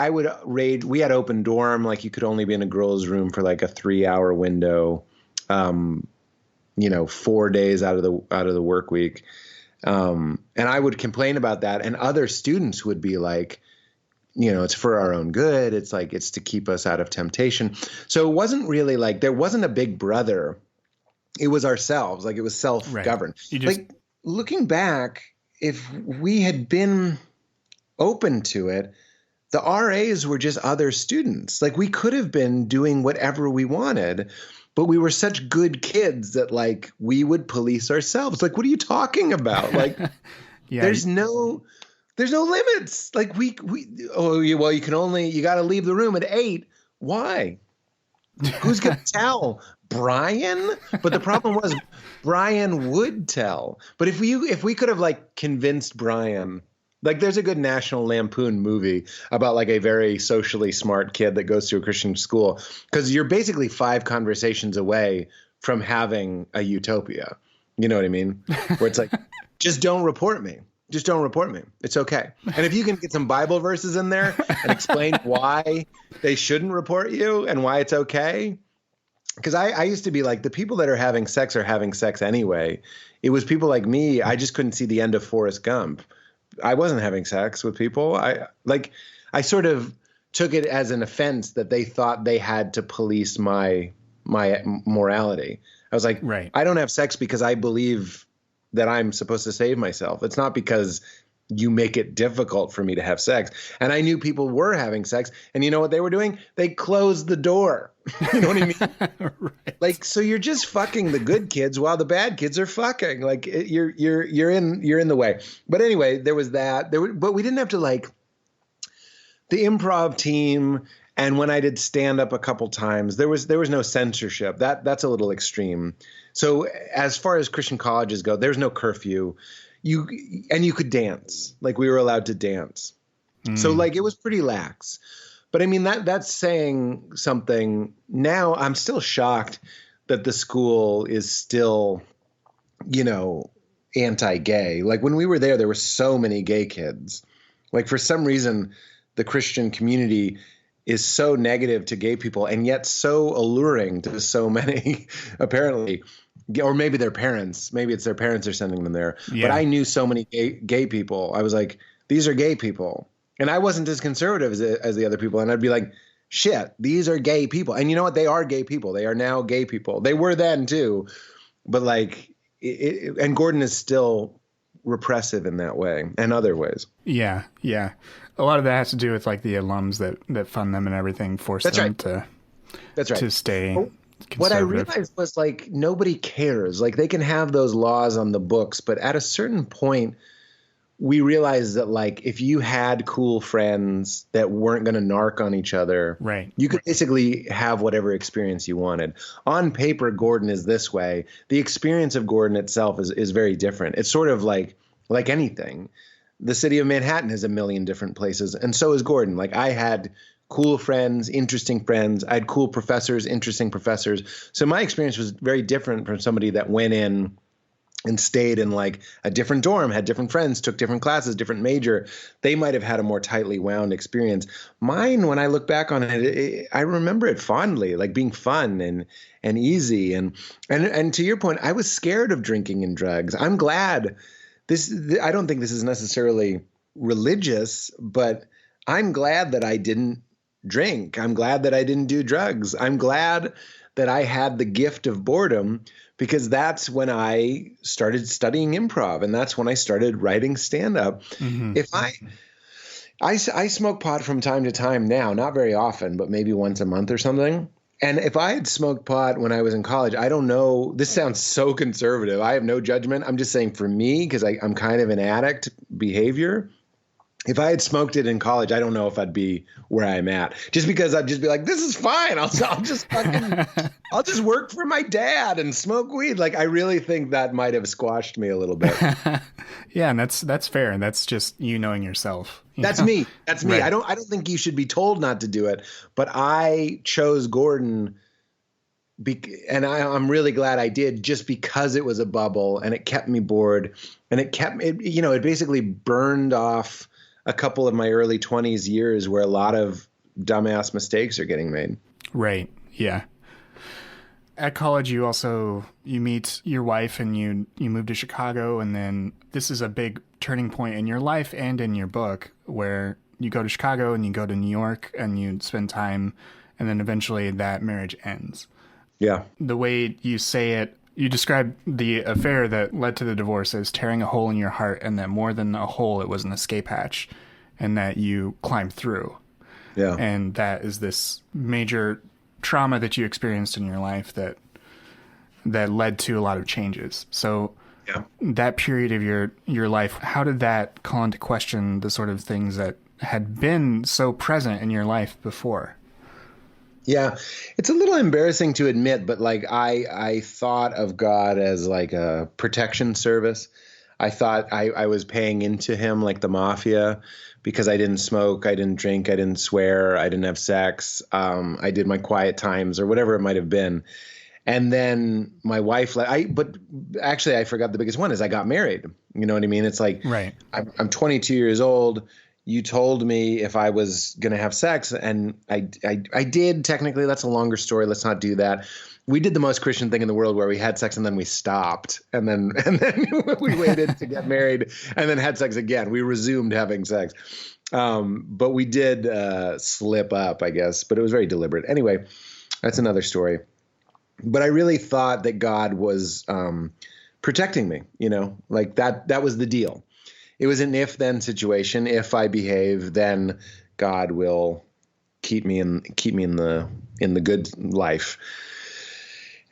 we had open dorm, like you could only be in a girl's room for like a 3-hour window, 4 days out of the work week. And I would complain about that. And other students would be like, it's for our own good. It's like, it's to keep us out of temptation. So it wasn't really like, there wasn't a big brother. It was ourselves. Like it was self-governed. Right. Like looking back, if we had been open to it, the RAs were just other students. Like we could have been doing whatever we wanted, but we were such good kids that like we would police ourselves. Like, what are you talking about? Like, Yeah. there's no limits. Like you got to leave the room at 8. Why? Who's going to tell? Brian? But the problem was Brian would tell. But if we could have like convinced Brian, like there's a good National Lampoon movie about like a very socially smart kid that goes to a Christian school, because you're basically 5 conversations away from having a utopia. You know what I mean? Where it's like, just don't report me. Just don't report me. It's okay. And if you can get some Bible verses in there and explain why they shouldn't report you and why it's okay. Because I used to be like, the people that are having sex anyway. It was people like me. I just couldn't see the end of Forrest Gump. I wasn't having sex with people. I sort of took it as an offense that they thought they had to police my morality. I was like, right. I don't have sex because I believe that I'm supposed to save myself. It's not because you make it difficult for me to have sex. And I knew people were having sex, and you know what they were doing? They closed the door. You know what I mean? Right. Like, so you're just fucking the good kids while the bad kids are fucking. Like you're in the way. But anyway, there was that. But we didn't have to like the improv team. And when I did stand up a couple times, there was no censorship. That's a little extreme. So as far as Christian colleges go, there's no curfew. You could dance. Like we were allowed to dance. So like it was pretty lax. But I mean, that's saying something. Now I'm still shocked that the school is still, anti-gay. Like when we were there were so many gay kids. Like for some reason, the Christian community is so negative to gay people and yet so alluring to so many, apparently. Or maybe their parents. Maybe it's their parents are sending them there. Yeah. But I knew so many gay people. I was like, these are gay people. And I wasn't as conservative as the other people. And I'd be like, shit, these are gay people. And you know what? They are gay people. They are now gay people. They were then too. But like, and Gordon is still repressive in that way and other ways. Yeah. Yeah. A lot of that has to do with like the alums that fund them and everything force That's them right. to stay What I conservative. realized was like, nobody cares. Like they can have those laws on the books, but at a certain point, we realized that like if you had cool friends that weren't going to narc on each other, Right. you could basically have whatever experience you wanted. On paper, Gordon is this way. The experience of Gordon itself is very different. It's sort of like anything. The city of Manhattan has a million different places, and so is Gordon. Like I had cool friends, interesting friends. I had cool professors, interesting professors. So my experience was very different from somebody that went in and stayed in like a different dorm, had different friends, took different classes, different major. They might have had a more tightly wound experience. Mine, when I look back on it, I remember it fondly, like being fun and easy. And to your point, I was scared of drinking and drugs. I'm glad I don't think this is necessarily religious, but I'm glad that I didn't drink. I'm glad that I didn't do drugs. I'm glad that I had the gift of boredom, because that's when I started studying improv, and that's when I started writing stand up. Hmm. If I smoke pot from time to time now, not very often, but maybe once a month or something. And if I had smoked pot when I was in college, I don't know. This sounds so conservative. I have no judgment. I'm just saying for me, because I'm kind of an addict behavior. If I had smoked it in college, I don't know if I'd be where I'm at. Just because I'd just be like, this is fine. I'll just work for my dad and smoke weed. Like, I really think that might have squashed me a little bit. Yeah, and that's fair. And that's just you knowing yourself. That's me. That's me. Right. I don't think you should be told not to do it, but I chose Gordon, and I'm really glad I did, just because it was a bubble and it kept me bored, and it basically burned off a couple of my early 20s years where a lot of dumbass mistakes are getting made. Right. Yeah. At college, you meet your wife and you move to Chicago, and then this is a big turning point in your life and in your book, where you go to Chicago and you go to New York and you spend time, and then eventually that marriage ends. Yeah. The way you say it, you describe the affair that led to the divorce as tearing a hole in your heart, and that more than a hole, it was an escape hatch, and that you climbed through. Yeah. And that is this major trauma that you experienced in your life that led to a lot of changes. So Yeah. that period of your life, how did that call into question the sort of things that had been so present in your life before? Yeah, it's a little embarrassing to admit, but like I thought of God as like a protection service. I thought I was paying into him like the mafia, because I didn't smoke, I didn't drink, I didn't swear, I didn't have sex. I did my quiet times or whatever it might have been. And then my wife, but actually I forgot the biggest one is I got married. You know what I mean? It's like, Right. I'm 22 years old. You told me if I was going to have sex, and I did. Technically, that's a longer story. Let's not do that. We did the most Christian thing in the world, where we had sex and then we stopped, and then we waited to get married, and then had sex again. We resumed having sex, but we did slip up, I guess. But it was very deliberate. Anyway, that's another story. But I really thought that God was protecting me. Like that was the deal. It was an if-then situation. If I behave, then God will keep me in the good life.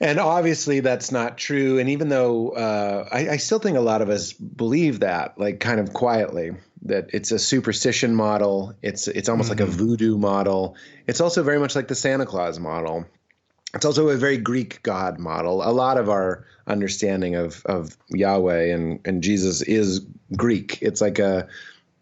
And obviously that's not true. And even though I still think a lot of us believe that, like kind of quietly, that it's a superstition model. It's almost like a voodoo model. It's also very much like the Santa Claus model. It's also a very Greek God model. A lot of our understanding of Yahweh and Jesus is Greek. It's like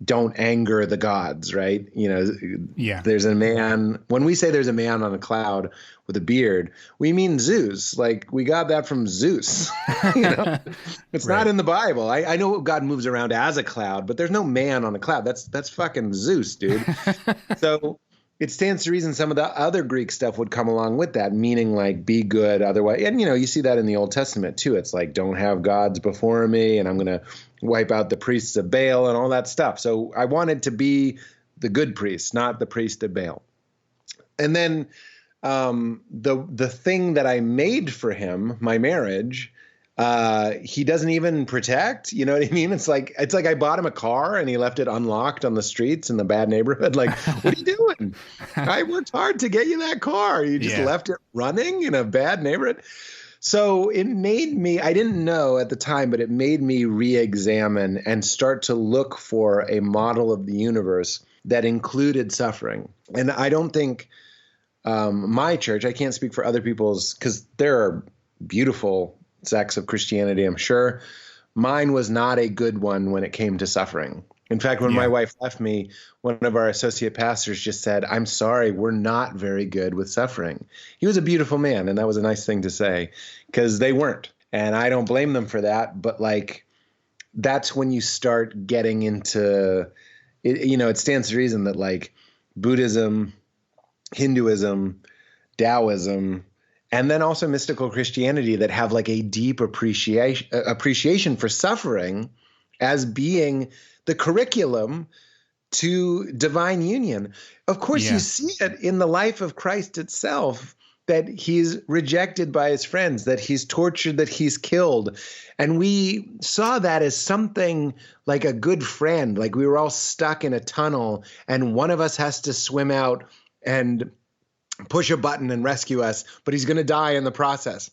don't anger the gods, right? Yeah. There's a man. When we say there's a man on a cloud with a beard, we mean Zeus. Like, we got that from Zeus. It's Right. not in the Bible. I know God moves around as a cloud, but there's no man on a cloud. That's fucking Zeus, dude. So it stands to reason some of the other Greek stuff would come along with that, meaning like be good otherwise. And, you see that in the Old Testament too. It's like, don't have gods before me, and I'm going to wipe out the priests of Baal and all that stuff. So I wanted to be the good priest, not the priest of Baal. And then the thing that I made for him, my marriage, he doesn't even protect. You know what I mean? It's like I bought him a car and he left it unlocked on the streets in the bad neighborhood. Like, what are you doing? I worked hard to get you that car. You just left it running in a bad neighborhood. So it made me, I didn't know at the time, but it made me re-examine and start to look for a model of the universe that included suffering. And I don't think my church, I can't speak for other people's, because there are beautiful sects of Christianity, I'm sure. Mine was not a good one when it came to suffering. In fact, when my wife left me, one of our associate pastors just said, "I'm sorry, we're not very good with suffering." He was a beautiful man, and that was a nice thing to say, because they weren't. And I don't blame them for that. But like, that's when you start getting into it. It stands to reason that like Buddhism, Hinduism, Taoism, and then also mystical Christianity that have like a deep appreciation for suffering as being the curriculum to divine union. Of course, you Yeah. see it in the life of Christ itself, that he's rejected by his friends, that he's tortured, that he's killed. And we saw that as something like a good friend, like we were all stuck in a tunnel and one of us has to swim out and push a button and rescue us, but he's going to die in the process.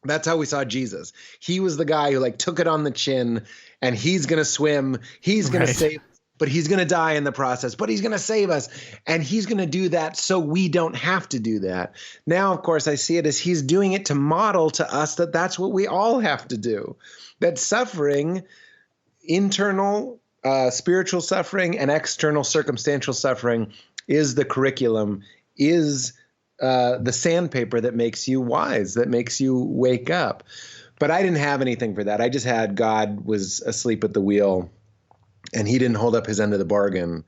That's how we saw Jesus. He was the guy who like took it on the chin, and he's going to swim. He's going to Right. save, but he's going to die in the process, but he's going to save us. And he's going to do that so we don't have to do that. Now, of course, I see it as he's doing it to model to us that that's what we all have to do. That suffering, internal spiritual suffering and external circumstantial suffering, is the curriculum, is the sandpaper that makes you wise, that makes you wake up. But I didn't have anything for that. I just had God was asleep at the wheel, and he didn't hold up his end of the bargain.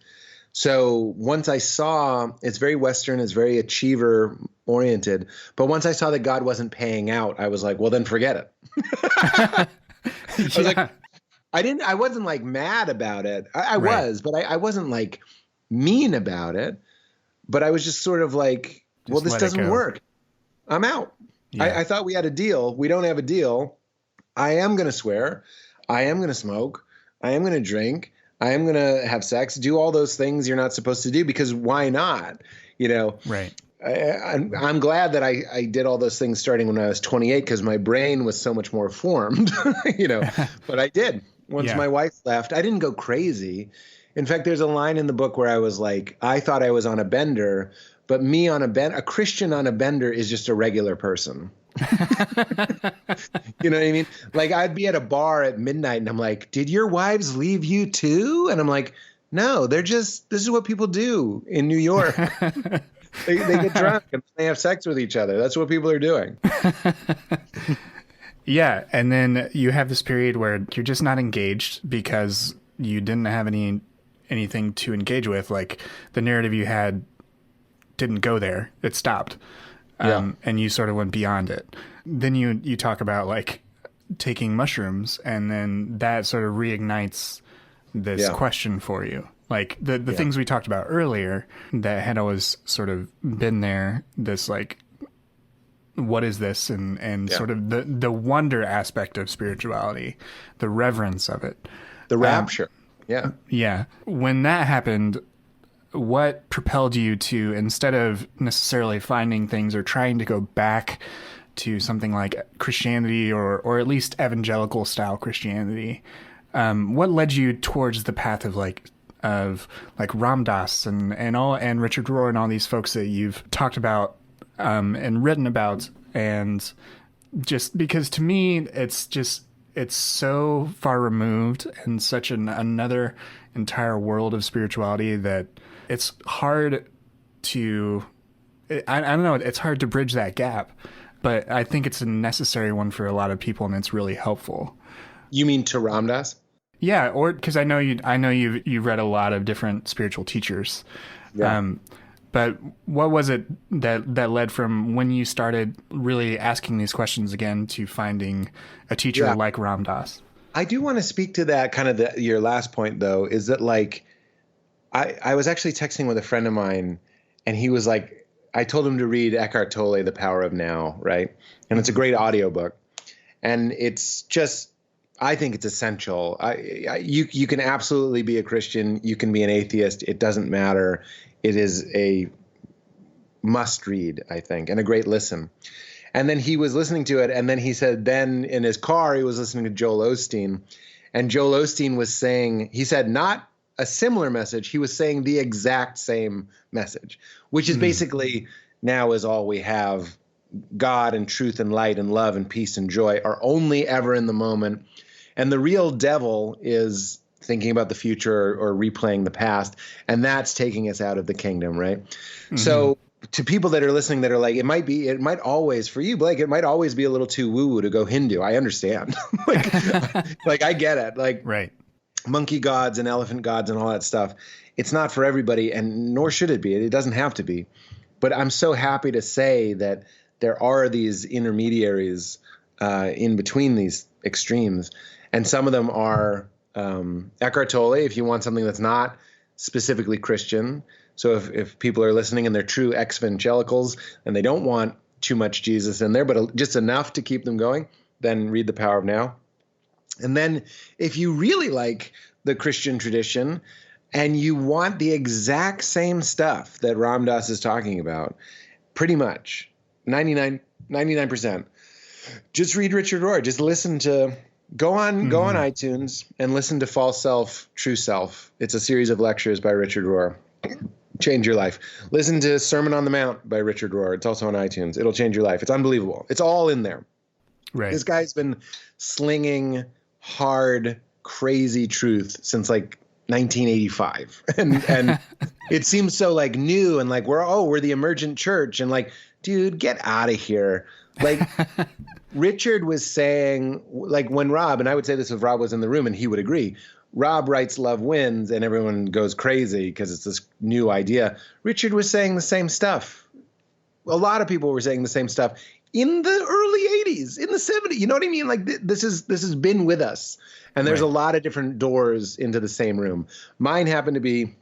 So once I saw, it's very Western, it's very achiever oriented. But once I saw that God wasn't paying out, I was like, well, then forget it. I was like, I wasn't like mad about it. I Right. was, but I wasn't like mean about it. But I was just sort of like, well, Just this let it doesn't go. work. I'm out. Yeah. I thought we had a deal. We don't have a deal. I am going to swear. I am going to smoke. I am going to drink. I am going to have sex, do all those things you're not supposed to do, because why not? You know, Right. I'm glad that I did all those things starting when I was 28, because my brain was so much more formed, you know, but I did. Once Yeah. my wife left, I didn't go crazy. In fact, there's a line in the book where I was like, I thought I was on a bender, but me on a Christian on a bender is just a regular person. You know what I mean? Like I'd be at a bar at midnight and I'm like, did your wives leave you too? And I'm like, no, this is what people do in New York. They get drunk and they have sex with each other. That's what people are doing. Yeah, and then you have this period where you're just not engaged because you didn't have anything to engage with. Like the narrative you had didn't go there; it stopped, and you sort of went beyond it. Then you talk about like taking mushrooms, and then that sort of reignites this question for you. Like the things we talked about earlier that had always sort of been there. This like, what is this, and sort of the wonder aspect of spirituality, the reverence of it, The rapture. Yeah. yeah. When that happened, what propelled you to, instead of necessarily finding things or trying to go back to something like Christianity or at least evangelical style Christianity, what led you towards the path of like Ram Dass and Richard Rohr and all these folks that you've talked about and written about? And just because to me it's so far removed and such another entire world of spirituality that it's hard to I don't know, it's hard to bridge that gap, but I think it's a necessary one for a lot of people, and it's really helpful. You mean to Ram Dass? Yeah, or because I know you've read a lot of different spiritual teachers. Yeah. But what was it that led from when you started really asking these questions again to finding a teacher like Ram Dass? I do want to speak to that kind of your last point, though, is that like I was actually texting with a friend of mine, and he was like, I told him to read Eckhart Tolle, The Power of Now, right? And it's a great audiobook. And it's just, I think it's essential. You can absolutely be a Christian. You can be an atheist. It doesn't matter. It is a must read, I think, and a great listen. And then he was listening to it, and then he said, then in his car, he was listening to Joel Osteen. And Joel Osteen was saying, he said, not a similar message. He was saying the exact same message, which is basically, now is all we have. God and truth and light and love and peace and joy are only ever in the moment. And the real devil is thinking about the future or replaying the past. And that's taking us out of the kingdom, right? Mm-hmm. So to people that are listening that are like, it might always, for you, Blake, it might always be a little too woo-woo to go Hindu. I understand. like I get it. Like right. Monkey gods and elephant gods and all that stuff. It's not for everybody, and nor should it be. It doesn't have to be. But I'm so happy to say that there are these intermediaries in between these extremes, and some of them are Eckhart Tolle, if you want something that's not specifically Christian. So if people are listening and they're true evangelicals and they don't want too much Jesus in there, but just enough to keep them going, then read The Power of Now. And then if you really like the Christian tradition and you want the exact same stuff that Ram Dass is talking about, pretty much 99%, just read Richard Rohr. Just listen to, go on iTunes and listen to False Self, True Self. It's a series of lectures by Richard Rohr. Change your life. Listen to Sermon on the Mount by Richard Rohr. It's also on iTunes. It'll change your life. It's unbelievable. It's all in there. Right. This guy's been slinging hard, crazy truth since like 1985. And it seems so like new and like we're the emergent church and like, dude, get out of here. Like Richard was saying, like when Rob, and I would say this if Rob was in the room and he would agree, Rob writes Love Wins and everyone goes crazy because it's this new idea. Richard was saying the same stuff. A lot of people were saying the same stuff in the early 80s, in the 70s. You know what I mean? Like this has been with us. And there's a lot of different doors into the same room. Mine happened to be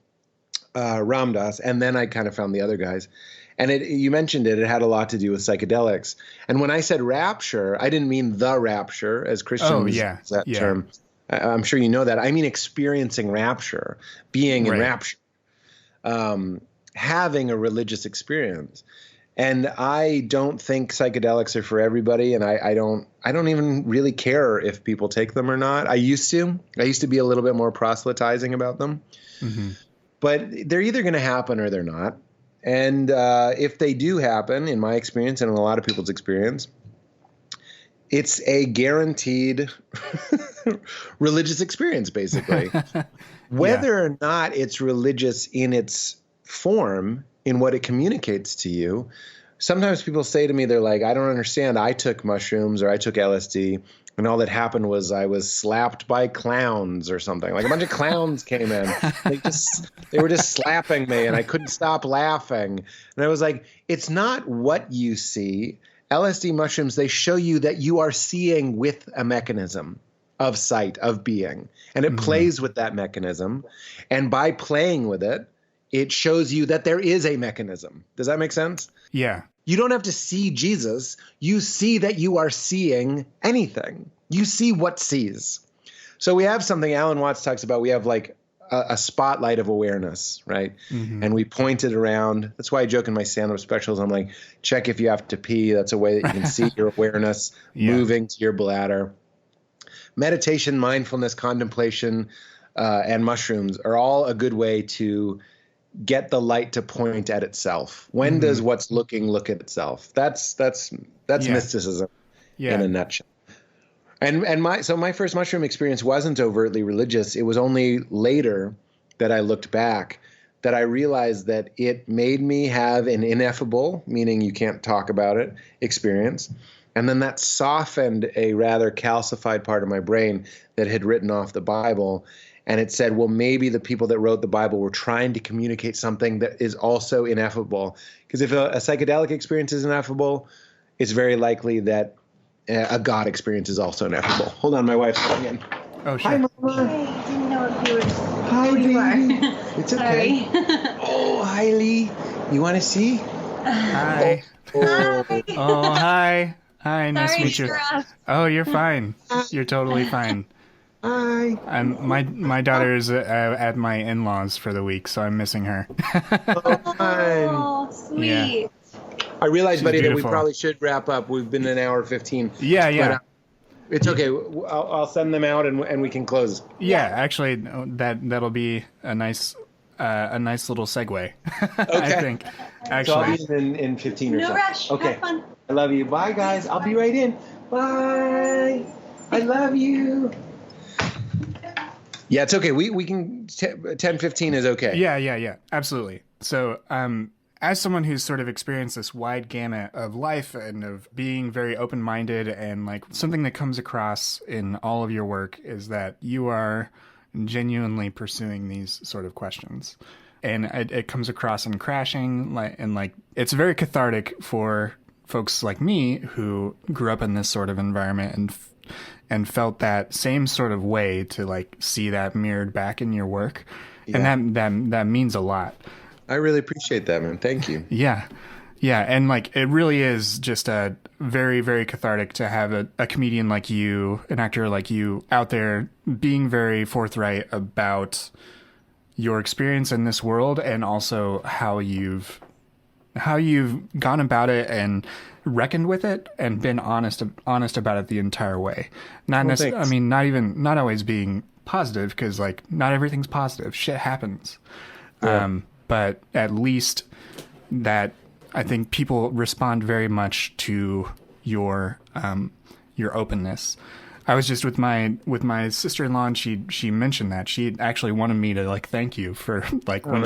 Ram Dass, and then I kind of found the other guys. And you mentioned it had a lot to do with psychedelics. And when I said rapture, I didn't mean the rapture as Christians use that term. I'm sure you know that. I mean experiencing rapture, being in rapture, having a religious experience. And I don't think psychedelics are for everybody, and I don't even really care if people take them or not. I used to be a little bit more proselytizing about them, but they're either going to happen or they're not. And if they do happen, in my experience and in a lot of people's experience, it's a guaranteed religious experience, basically. Whether or not it's religious in its form, in what it communicates to you. Sometimes people say to me, they're like, I don't understand. I took mushrooms or I took LSD and all that happened was I was slapped by clowns or something. Like a bunch of clowns came in. They were just slapping me and I couldn't stop laughing. And I was like, it's not what you see. LSD mushrooms, they show you that you are seeing with a mechanism of sight, of being. And it plays with that mechanism. And by playing with it, it shows you that there is a mechanism. Does that make sense? Yeah. You don't have to see Jesus. You see that you are seeing anything. You see what sees. So we have something Alan Watts talks about. We have like a spotlight of awareness, right? And we point it around. That's why I joke in my stand-up specials. I'm like, check if you have to pee. That's a way that you can see your awareness moving to your bladder. Meditation, mindfulness, contemplation, and mushrooms are all a good way to get the light to point at itself. When does what's looking look at itself? That's mysticism in a nutshell. And my first mushroom experience wasn't overtly religious. It was only later that I looked back that I realized that it made me have an ineffable, meaning you can't talk about it, experience. And then that softened a rather calcified part of my brain that had written off the Bible. And it said, well, maybe the people that wrote the Bible were trying to communicate something that is also ineffable. Because if a psychedelic experience is ineffable, it's very likely that a God experience is also ineffable. Hold on, my wife's coming in. Oh, sure. Hi, Mama. Hey, didn't know if you were. Hi, who you baby. are. It's okay. Oh, hi, Lee. You want to see? Hi. Oh. Oh, hi. Hi, nice to Sorry meet you. for us. Oh, you're fine. You're totally fine. Hi. My daughter is at my in-laws for the week, so I'm missing her. Oh, sweet. Yeah. I realize, She's buddy, beautiful. that we probably should wrap up. We've been an hour 15. Yeah. But, it's okay. I'll send them out and we can close. Yeah, actually, that'll be a nice little segue. I think. So I'll Actually, be in 15 or so. No rush. Okay. Have fun. I love you. Bye, guys. I'll be right in. Bye. I love you. Yeah, it's okay. We can 10, 15 is okay. yeah, absolutely. So, as someone who's sort of experienced this wide gamut of life and of being very open-minded, and like something that comes across in all of your work is that you are genuinely pursuing these sort of questions. And it comes across in Crashing, and it's very cathartic for folks like me who grew up in this sort of environment and and felt that same sort of way to like see that mirrored back in your work. Yeah. And that means a lot. I really appreciate that, man. Thank you. Yeah. Yeah. And like, it really is just a very, very cathartic to have a comedian like you, an actor like you out there being very forthright about your experience in this world and also how you've gone about it and reckoned with it and been honest about it the entire way. Not necessarily, I mean, not always being positive, because like not everything's positive. Shit happens. Yeah. But at least that I think people respond very much to your openness. I was just with my sister-in-law, and she mentioned that she actually wanted me to like thank you for like when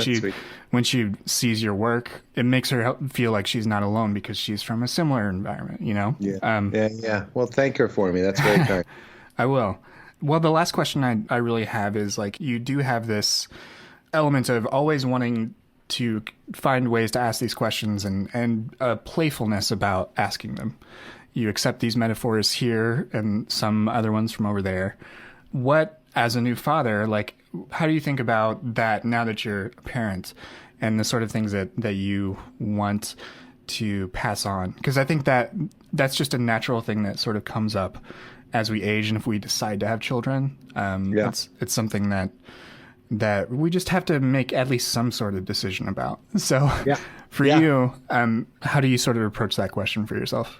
she sees your work, it makes her feel like she's not alone because she's from a similar environment, you know? Yeah. Yeah. Well, thank her for me. That's very kind. I will. Well, the last question I really have is like, you do have this element of always wanting to find ways to ask these questions and a playfulness about asking them. You accept these metaphors here and some other ones from over there. What, as a new father, like, how do you think about that now that you're a parent and the sort of things that you want to pass on? Because I think that's just a natural thing that sort of comes up as we age, and if we decide to have children, it's something that we just have to make at least some sort of decision about. So for you, how do you sort of approach that question for yourself?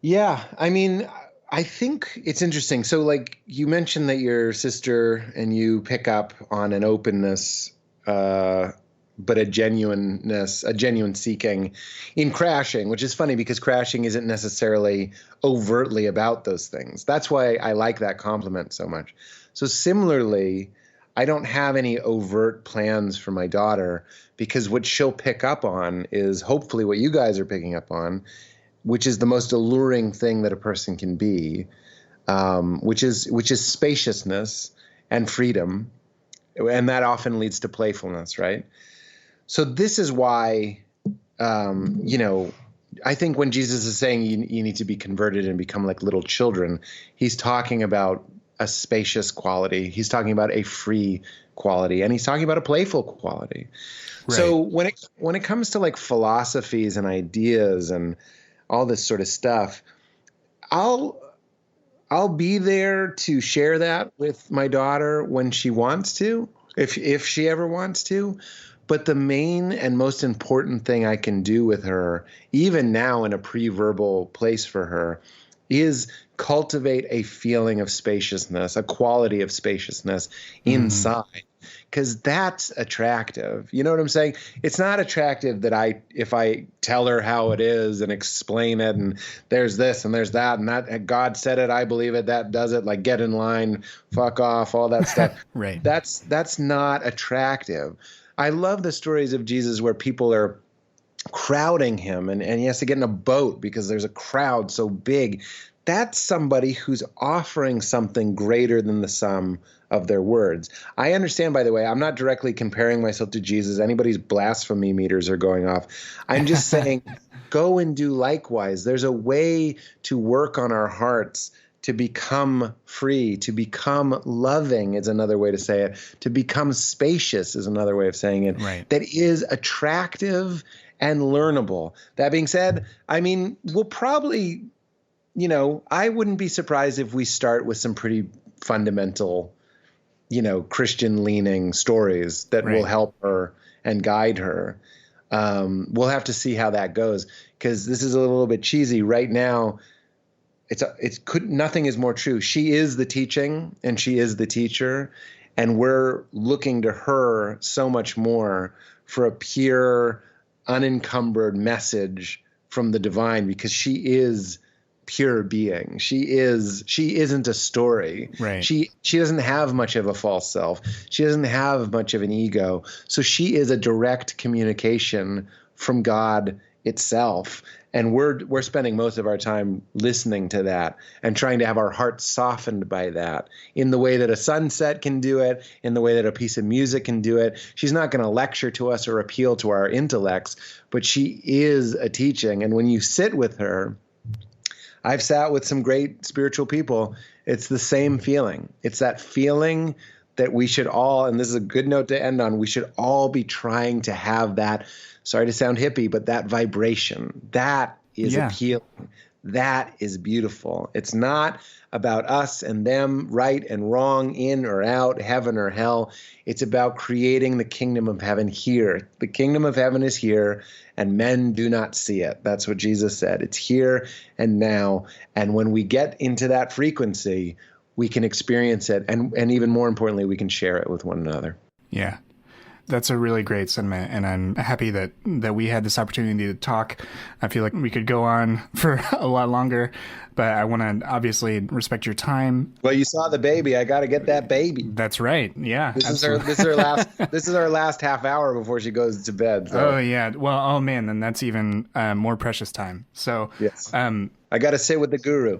Yeah, I mean, I think it's interesting. So like you mentioned that your sister and you pick up on an openness, but a genuine seeking in Crashing, which is funny because Crashing isn't necessarily overtly about those things. That's why I like that compliment so much. So similarly, I don't have any overt plans for my daughter, because what she'll pick up on is hopefully what you guys are picking up on, which is the most alluring thing that a person can be, which is spaciousness and freedom. And that often leads to playfulness, right? So this is why, I think when Jesus is saying you need to be converted and become like little children, he's talking about a spacious quality. He's talking about a free quality, and he's talking about a playful quality. Right. So when it comes to like philosophies and ideas and all this sort of stuff, I'll be there to share that with my daughter when she wants to, if she ever wants to. But the main and most important thing I can do with her, even now in a pre-verbal place for her, is cultivate a feeling of spaciousness, a quality of spaciousness inside, because that's attractive. You know what I'm saying? It's not attractive that if I tell her how it is and explain it, and there's this and there's that, and that God said it, I believe it, that does it, like get in line, fuck off, all that stuff. Right. That's not attractive. I love the stories of Jesus where people are crowding him and he has to get in a boat because there's a crowd so big. That's somebody who's offering something greater than the sum of their words. I understand, by the way, I'm not directly comparing myself to Jesus. Anybody's blasphemy meters are going off. I'm just saying, go and do likewise. There's a way to work on our hearts to become free, to become loving is another way to say it, to become spacious is another way of saying it, right, that is attractive and learnable. That being said, I mean, we'll probably, I wouldn't be surprised if we start with some pretty fundamental, Christian-leaning stories that will help her and guide her. We'll have to see how that goes, because this is a little bit cheesy right now. Nothing is more true. She is the teaching and she is the teacher, and we're looking to her so much more for a pure, unencumbered message from the divine, because she is pure being. She isn't a story. Right. She doesn't have much of a false self. She doesn't have much of an ego. So she is a direct communication from God itself. And we're spending most of our time listening to that and trying to have our hearts softened by that in the way that a sunset can do it, in the way that a piece of music can do it. She's not going to lecture to us or appeal to our intellects, but she is a teaching. And when you sit with her, I've sat with some great spiritual people. It's the same feeling. It's that feeling that we should all, and this is a good note to end on, we should all be trying to have that, sorry to sound hippie, but that vibration. That is appealing. That is beautiful. It's not about us and them, right and wrong, in or out, heaven or hell. It's about creating the kingdom of heaven here. The kingdom of heaven is here, and men do not see it. That's what Jesus said. It's here and now. And when we get into that frequency, we can experience it. And even more importantly, we can share it with one another. Yeah. That's a really great sentiment, and I'm happy that we had this opportunity to talk. I feel like we could go on for a lot longer, but I want to obviously respect your time. Well, you saw the baby. I got to get that baby. That's right. Yeah. This is our last half hour before she goes to bed. So. Oh yeah. Well, oh man, then that's even more precious time. So yes. I got to sit with the guru.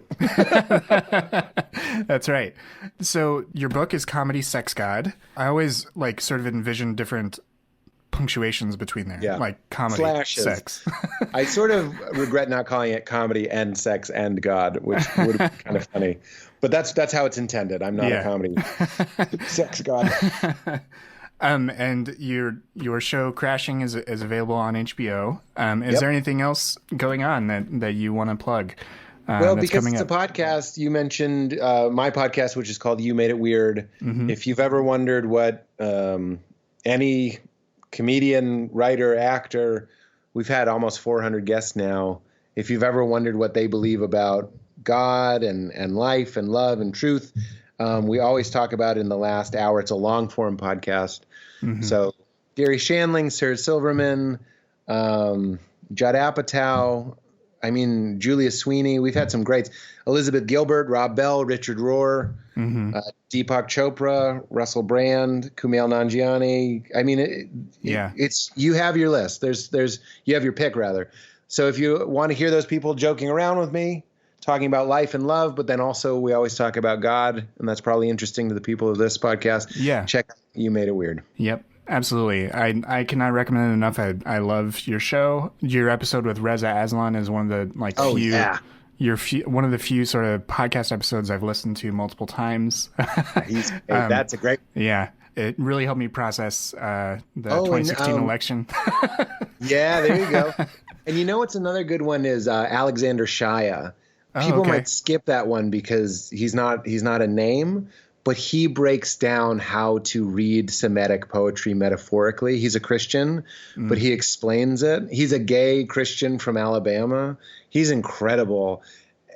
That's right. So your book is Comedy Sex God. I always like sort of envision different punctuations between there, like comedy, slashes. Sex. I sort of regret not calling it comedy and sex and God, which would have been kind of funny. But that's how it's intended. I'm not a comedy sex God. And your show Crashing is available on HBO. Is there anything else going on that you want to plug? Well, because it's a podcast, you mentioned my podcast, which is called You Made It Weird. Mm-hmm. If you've ever wondered what any comedian, writer, actor, we've had almost 400 guests now. If you've ever wondered what they believe about God and life and love and truth, we always talk about it in the last hour. It's a long form podcast. Mm-hmm. So Gary Shandling, Sarah Silverman, Judd Apatow, Julia Sweeney. We've had some greats. Elizabeth Gilbert, Rob Bell, Richard Rohr, Deepak Chopra, Russell Brand, Kumail Nanjiani. It's you have your list. You have your pick rather. So if you want to hear those people joking around with me, talking about life and love, but then also we always talk about God, and that's probably interesting to the people of this podcast. Yeah, check out You Made It Weird. Yep. Absolutely. I cannot recommend it enough. I love your show. Your episode with Reza Aslan is one of the one of the few sort of podcast episodes I've listened to multiple times. That's a great. Yeah. It really helped me process the 2016 election. Yeah, there you go. And you know what's another good one is Alexander Shaya. People might skip that one because he's not a name, but he breaks down how to read Semitic poetry metaphorically. He's a Christian, but he explains it. He's a gay Christian from Alabama. He's incredible.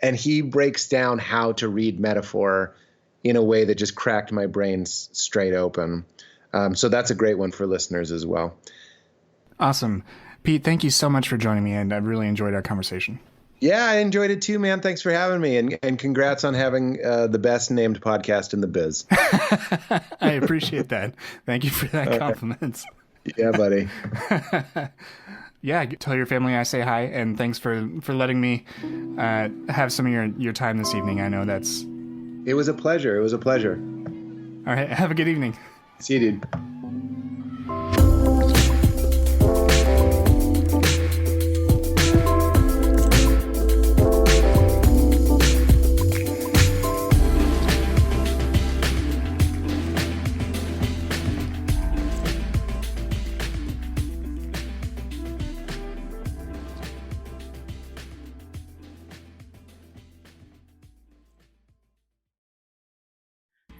And he breaks down how to read metaphor in a way that just cracked my brain straight open. So that's a great one for listeners as well. Awesome. Pete, thank you so much for joining me, and I've really enjoyed our conversation. Yeah, I enjoyed it too, man. Thanks for having me, and congrats on having the best named podcast in the biz. I appreciate that. Thank you for that compliment. Yeah, buddy. Yeah, tell your family I say hi, and thanks for letting me have some of your time this evening. I know that's... It was a pleasure. It was a pleasure. All right, have a good evening. See you, dude.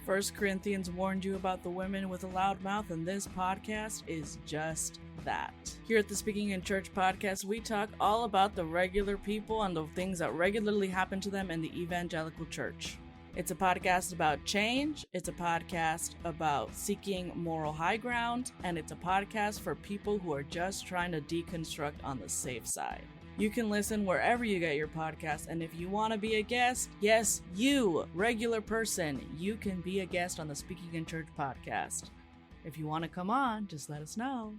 First Corinthians warned you about the women with a loud mouth, and this podcast is just that. Here at the Speaking in Church podcast, we talk all about the regular people and the things that regularly happen to them in the evangelical church. It's a podcast about change, it's a podcast about seeking moral high ground, and it's a podcast for people who are just trying to deconstruct on the safe side. You can listen wherever you get your podcast, and if you want to be a guest, yes, you, regular person, you can be a guest on the Speaking in Church podcast. If you want to come on, just let us know.